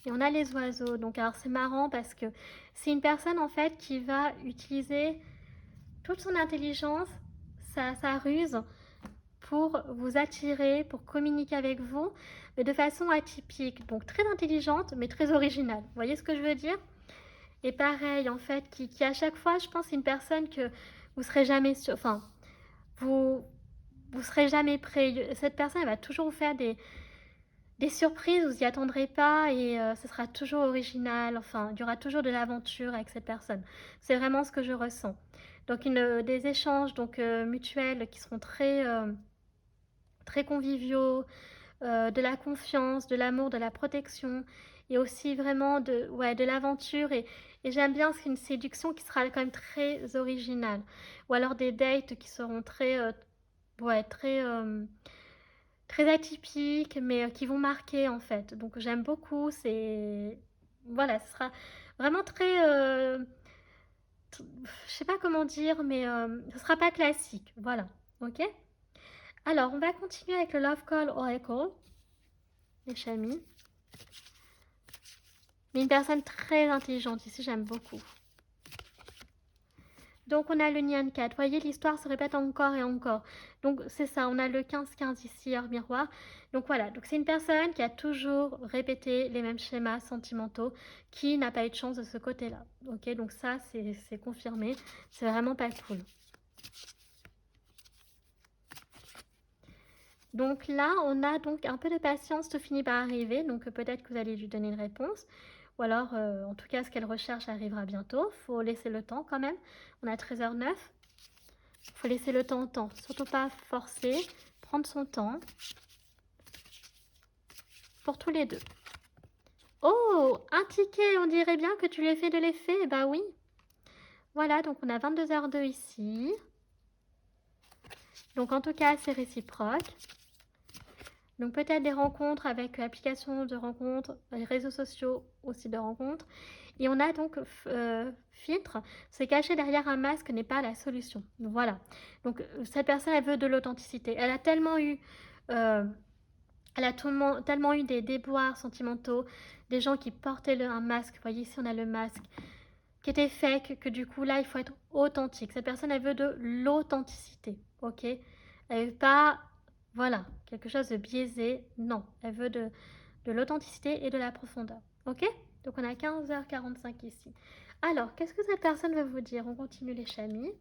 Et on a les oiseaux. Donc alors c'est marrant parce que c'est une personne en fait qui va utiliser toute son intelligence, sa ruse pour vous attirer, pour communiquer avec vous, mais de façon atypique. Donc très intelligente, mais très originale. Vous voyez ce que je veux dire? Et pareil, en fait, qui à chaque fois, je pense, c'est une personne que vous serez jamais sûr, enfin, vous vous serez jamais prêt. Cette personne, elle va toujours vous faire des surprises, vous y attendrez pas et ce sera toujours original. Enfin, il y aura toujours de l'aventure avec cette personne. C'est vraiment ce que je ressens. Donc des échanges donc mutuels qui seront très conviviaux, de la confiance, de l'amour, de la protection et aussi vraiment de l'aventure et j'aime bien c'est une séduction qui sera quand même très originale ou alors des dates qui seront très atypiques mais qui vont marquer en fait. Donc j'aime beaucoup, c'est voilà, ce sera vraiment je sais pas comment dire mais ce sera pas classique. Voilà. OK? Alors, on va continuer avec le Love Call Oracle, les chamis. Mais une personne très intelligente ici, j'aime beaucoup. Donc, on a le Nyan 4. Vous voyez, l'histoire se répète encore et encore. Donc, c'est ça, on a le 15-15 ici, hors miroir. Donc, voilà. Donc, c'est une personne qui a toujours répété les mêmes schémas sentimentaux, qui n'a pas eu de chance de ce côté-là. Ok, donc ça, c'est confirmé. C'est vraiment pas cool. Donc là, on a donc un peu de patience, tout finit par arriver. Donc, peut-être que vous allez lui donner une réponse. Ou alors, en tout cas, ce qu'elle recherche arrivera bientôt. Il faut laisser le temps quand même. On a 13h09. Il faut laisser le temps au temps. Surtout pas forcer. Prendre son temps. Pour tous les deux. Oh, un ticket. On dirait bien que tu lui as fait de l'effet. Bah oui. Voilà, donc on a 22h02 ici. Donc en tout cas, c'est réciproque. Donc peut-être des rencontres avec l'application de rencontres, les réseaux sociaux aussi de rencontres. Et on a donc filtre, se cacher derrière un masque n'est pas la solution. Voilà. Donc cette personne, elle veut de l'authenticité. Elle a tellement eu, tellement eu des déboires sentimentaux, des gens qui portaient un masque. Vous voyez ici, on a le masque qui était fake, que du coup là, il faut être authentique. Cette personne, elle veut de l'authenticité. Ok. Elle veut pas, voilà, quelque chose de biaisé. Non, elle veut de l'authenticité et de la profondeur. Ok. Donc on a 15h45 ici. Alors, qu'est-ce que cette personne veut vous dire? On continue les chamis.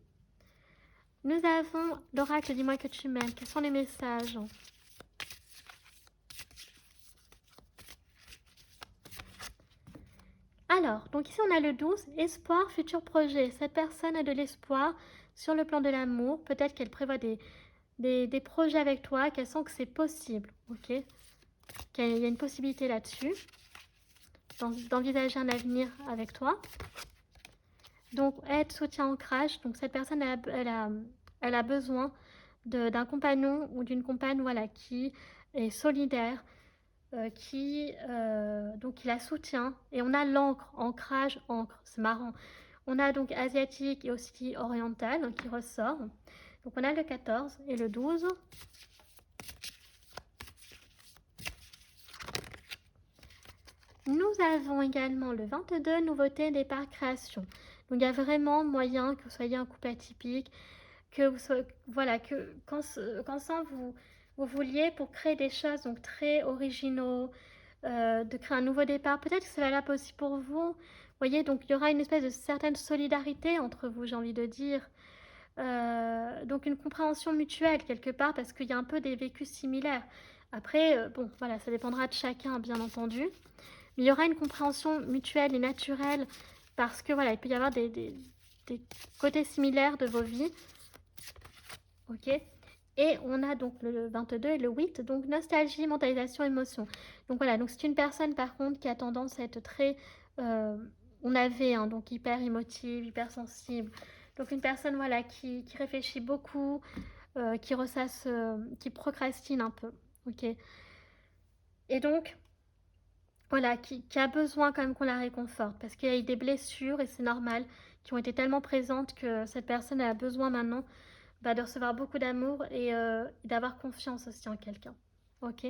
Nous avons l'oracle, dis-moi que tu m'aimes. Quels sont les messages? Alors, donc ici on a le 12, espoir, futur projet. Cette personne a de l'espoir sur le plan de l'amour. Peut-être qu'elle prévoit des projets avec toi, qu'elle sent que c'est possible. Ok. Qu'il y a une possibilité là-dessus. D'envisager un avenir avec toi. Donc, aide, soutien, ancrage. Donc, cette personne, elle a besoin d'un compagnon ou d'une compagne voilà, qui est solidaire, donc qui la soutient. Et on a l'encre, ancrage, encre. C'est marrant. On a donc asiatique et aussi oriental qui ressort. Donc, on a le 14 et le 12. Nous avons également le 22, nouveauté, départ, création. Donc il y a vraiment moyen que vous soyez un couple atypique, que vous soyez, voilà, qu'ensemble vous vouliez pour créer des choses donc très originaux, de créer un nouveau départ. Peut-être que c'est valable aussi pour vous. Vous voyez, donc il y aura une espèce de certaine solidarité entre vous, j'ai envie de dire. Donc une compréhension mutuelle quelque part parce qu'il y a un peu des vécus similaires. Après, bon, voilà, ça dépendra de chacun, bien entendu. Mais il y aura une compréhension mutuelle et naturelle parce que voilà, il peut y avoir des côtés similaires de vos vies. Ok. Et on a donc le 22 et le 8, donc nostalgie, mentalisation, émotion. Donc voilà, donc c'est une personne par contre qui a tendance à être très... on avait, hein, donc hyper émotive, hyper sensible. Donc une personne voilà, qui réfléchit beaucoup, qui ressasse, qui procrastine un peu. Ok. Et donc, voilà, qui a besoin quand même qu'on la réconforte, parce qu'il y a eu des blessures, et c'est normal, qui ont été tellement présentes que cette personne a besoin maintenant de recevoir beaucoup d'amour et d'avoir confiance aussi en quelqu'un. Ok.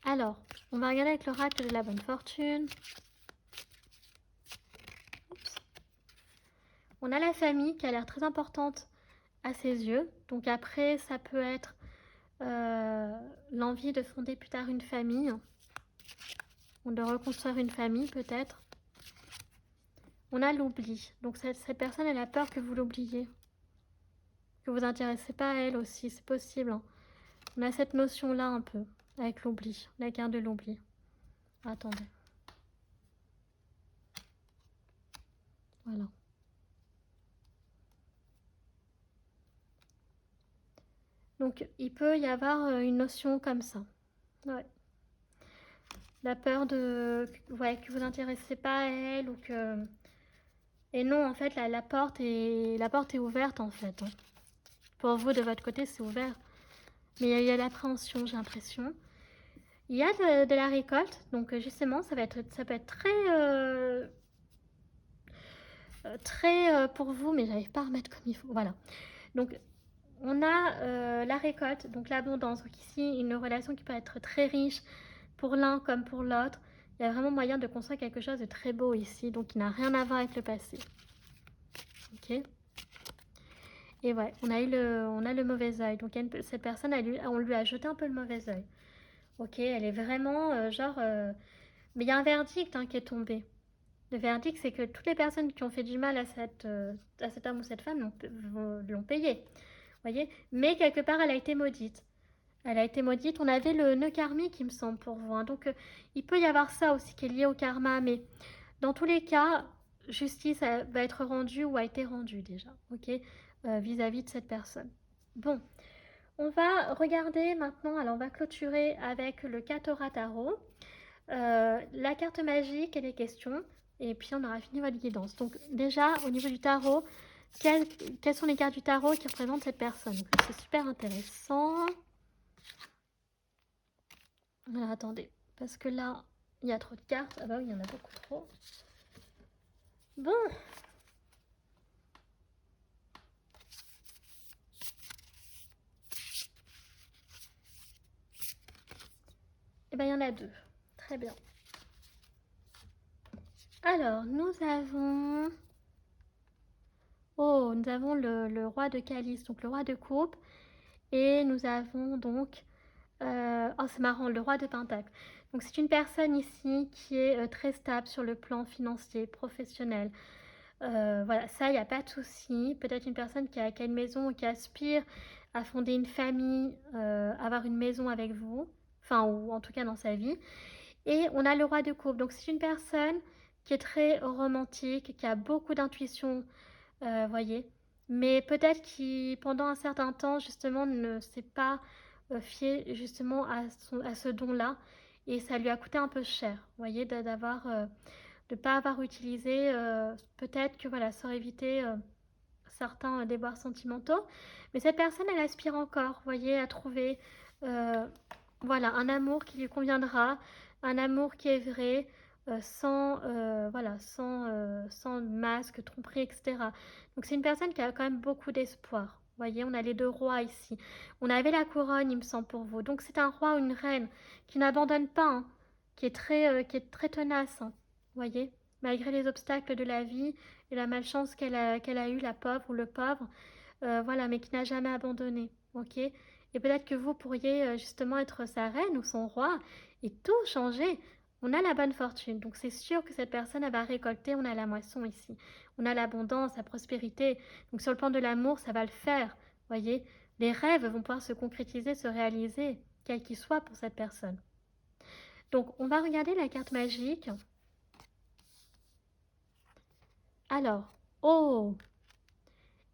Alors, on va regarder avec l'oracle de la bonne fortune. Oups. On a la famille qui a l'air très importante à ses yeux. Donc après, ça peut être l'envie de fonder plus tard une famille, ou de reconstruire une famille peut-être. On a l'oubli. Donc cette personne, elle a peur que vous l'oubliez, que vous vous intéressez pas à elle aussi, c'est possible. Hein. On a cette notion-là un peu, avec l'oubli, la carte de l'oubli. Attendez. Voilà. Donc il peut y avoir une notion comme ça. Ouais. La peur de ouais, que vous vous intéressez pas à elle ou que... Et non, en fait, la porte est ouverte, en fait. Hein. Pour vous, de votre côté, c'est ouvert. Mais il y a l'appréhension, j'ai l'impression. Il y a de la récolte, donc justement, ça peut être très pour vous, mais j'arrive pas à remettre comme il faut. Voilà. Donc, on a la récolte, donc l'abondance. Donc ici, une relation qui peut être très riche pour l'un comme pour l'autre. Il y a vraiment moyen de construire quelque chose de très beau ici, donc qui n'a rien à voir avec le passé. Ok. Et ouais, on a le mauvais œil. Donc cette personne, on lui a jeté un peu le mauvais œil. Ok, elle est vraiment mais il y a un verdict hein, qui est tombé. Le verdict, c'est que toutes les personnes qui ont fait du mal à cet homme ou cette femme l'ont payé. Voyez. Mais quelque part, elle a été maudite. Elle a été maudite. On avait le nœud karmique, il me semble, pour vous. Hein. Donc, il peut y avoir ça aussi qui est lié au karma. Mais dans tous les cas, justice va être rendue ou a été rendue déjà. Ok, vis-à-vis de cette personne. Bon, on va regarder maintenant. Alors, on va clôturer avec le Katora Tarot. La carte magique et les questions. Et puis, on aura fini votre guidance. Donc, déjà, au niveau du tarot, quelles sont les cartes du tarot qui représentent cette personne? C'est super intéressant. Alors, attendez. Parce que là, il y a trop de cartes. Ah bah oui, il y en a beaucoup trop. Bon. Eh bien, il y en a deux. Très bien. Alors, nous avons... Oh, nous avons le roi de calice, donc le roi de coupe. Et nous avons donc... oh, c'est marrant, le roi de pentacle. Donc, c'est une personne ici qui est très stable sur le plan financier, professionnel. Voilà, ça, il n'y a pas de souci. Peut-être une personne qui a une maison, qui aspire à fonder une famille, avoir une maison avec vous. Enfin, ou en tout cas dans sa vie. Et on a le roi de coupe. Donc, c'est une personne qui est très romantique, qui a beaucoup d'intuition, voyez. Mais peut-être qui, pendant un certain temps, justement, ne s'est pas fié justement à ce don-là. Et ça lui a coûté un peu cher, voyez, de ne pas avoir utilisé. Peut-être que voilà, ça aurait évité certains déboires sentimentaux. Mais cette personne, elle aspire encore, voyez, à trouver voilà, un amour qui lui conviendra, un amour qui est vrai, sans masque, tromperie, etc. Donc c'est une personne qui a quand même beaucoup d'espoir. Vous voyez, on a les deux rois ici. On avait la couronne, il me semble, pour vous. Donc c'est un roi ou une reine qui n'abandonne pas, hein, qui est très tenace. Hein, vous voyez, malgré les obstacles de la vie et la malchance qu'elle a eue, la pauvre ou le pauvre, voilà, mais qui n'a jamais abandonné. Ok. Et peut-être que vous pourriez justement être sa reine ou son roi et tout changer. On a la bonne fortune, donc c'est sûr que cette personne elle va récolter. On a la moisson ici, on a l'abondance, la prospérité. Donc sur le plan de l'amour, ça va le faire. Voyez, les rêves vont pouvoir se concrétiser, se réaliser, quel qu'il soit pour cette personne. Donc on va regarder la carte magique. Alors, oh,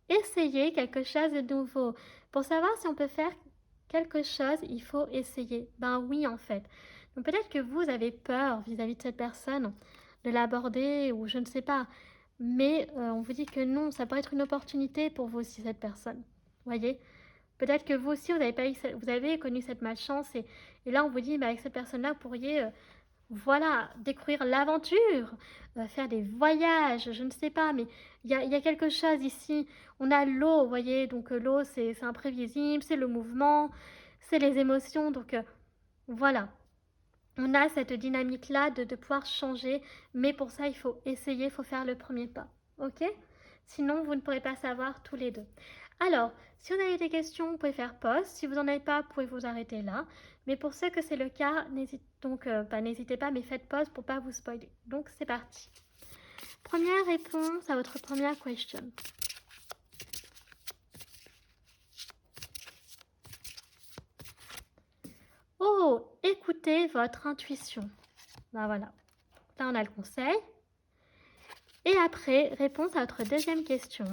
essayez quelque chose de nouveau. Pour savoir si on peut faire quelque chose, il faut essayer. Ben oui, en fait. Donc peut-être que vous avez peur vis-à-vis de cette personne, de l'aborder ou je ne sais pas. Mais on vous dit que non, ça peut être une opportunité pour vous aussi, cette personne. Voyez? Peut-être que vous aussi, vous avez connu cette malchance et là, on vous dit, bah, avec cette personne-là, vous pourriez voilà, découvrir l'aventure, faire des voyages, je ne sais pas, mais il y a quelque chose ici. On a l'eau, vous voyez, donc l'eau, c'est imprévisible, c'est le mouvement, c'est les émotions, donc voilà. On a cette dynamique-là de pouvoir changer, mais pour ça, il faut essayer, il faut faire le premier pas, ok? Sinon, vous ne pourrez pas savoir tous les deux. Alors, si vous avez des questions, vous pouvez faire pause. Si vous n'en avez pas, vous pouvez vous arrêter là. Mais pour ceux que c'est le cas, n'hésitez pas, mais faites pause pour ne pas vous spoiler. Donc, c'est parti. Première réponse à votre première question. Oh, écoutez votre intuition. Ben voilà. Là, on a le conseil. Et après, réponse à votre deuxième question.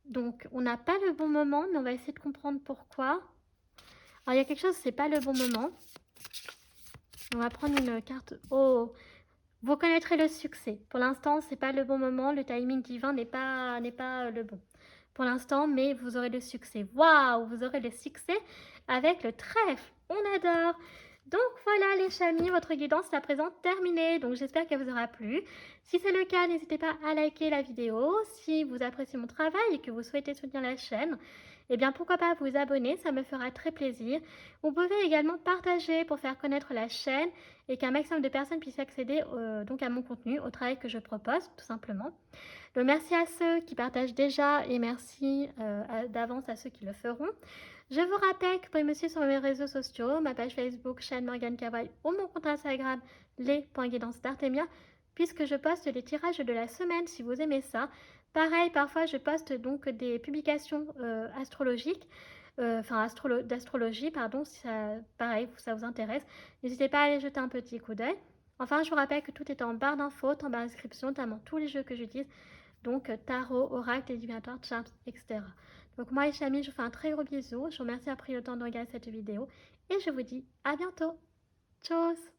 Donc, on n'a pas le bon moment, mais on va essayer de comprendre pourquoi. Alors, il y a quelque chose, c'est pas le bon moment. On va prendre une carte. Oh, vous connaîtrez le succès. Pour l'instant, c'est pas le bon moment. Le timing divin n'est pas le bon. Pour l'instant, mais vous aurez le succès. Waouh, vous aurez le succès avec le trèfle. On adore. Donc voilà les amis, votre guidance est à présent terminée. Donc j'espère qu'elle vous aura plu. Si c'est le cas, n'hésitez pas à liker la vidéo. Si vous appréciez mon travail et que vous souhaitez soutenir la chaîne, eh bien pourquoi pas vous abonner, ça me fera très plaisir. Vous pouvez également partager pour faire connaître la chaîne et qu'un maximum de personnes puissent accéder donc à mon contenu, au travail que je propose, tout simplement. Donc merci à ceux qui partagent déjà et merci d'avance à ceux qui le feront. Je vous rappelle que vous pouvez me suivre sur mes réseaux sociaux, ma page Facebook, chaîne Morgane Cavall ou mon compte Instagram, les.guidance d'Artemia, puisque je poste les tirages de la semaine si vous aimez ça. Pareil, parfois je poste donc des publications astrologiques, d'astrologie, pardon, si ça, pareil, ça vous intéresse. N'hésitez pas à aller jeter un petit coup d'œil. Enfin, je vous rappelle que tout est en barre d'infos, en barre d'inscription, notamment tous les jeux que j'utilise, donc tarot, oracle, divinatoire, charms, etc. Donc moi, les amis, je vous fais un très gros bisou. Je vous remercie d'avoir pris le temps de regarder cette vidéo et je vous dis à bientôt. Tchuss!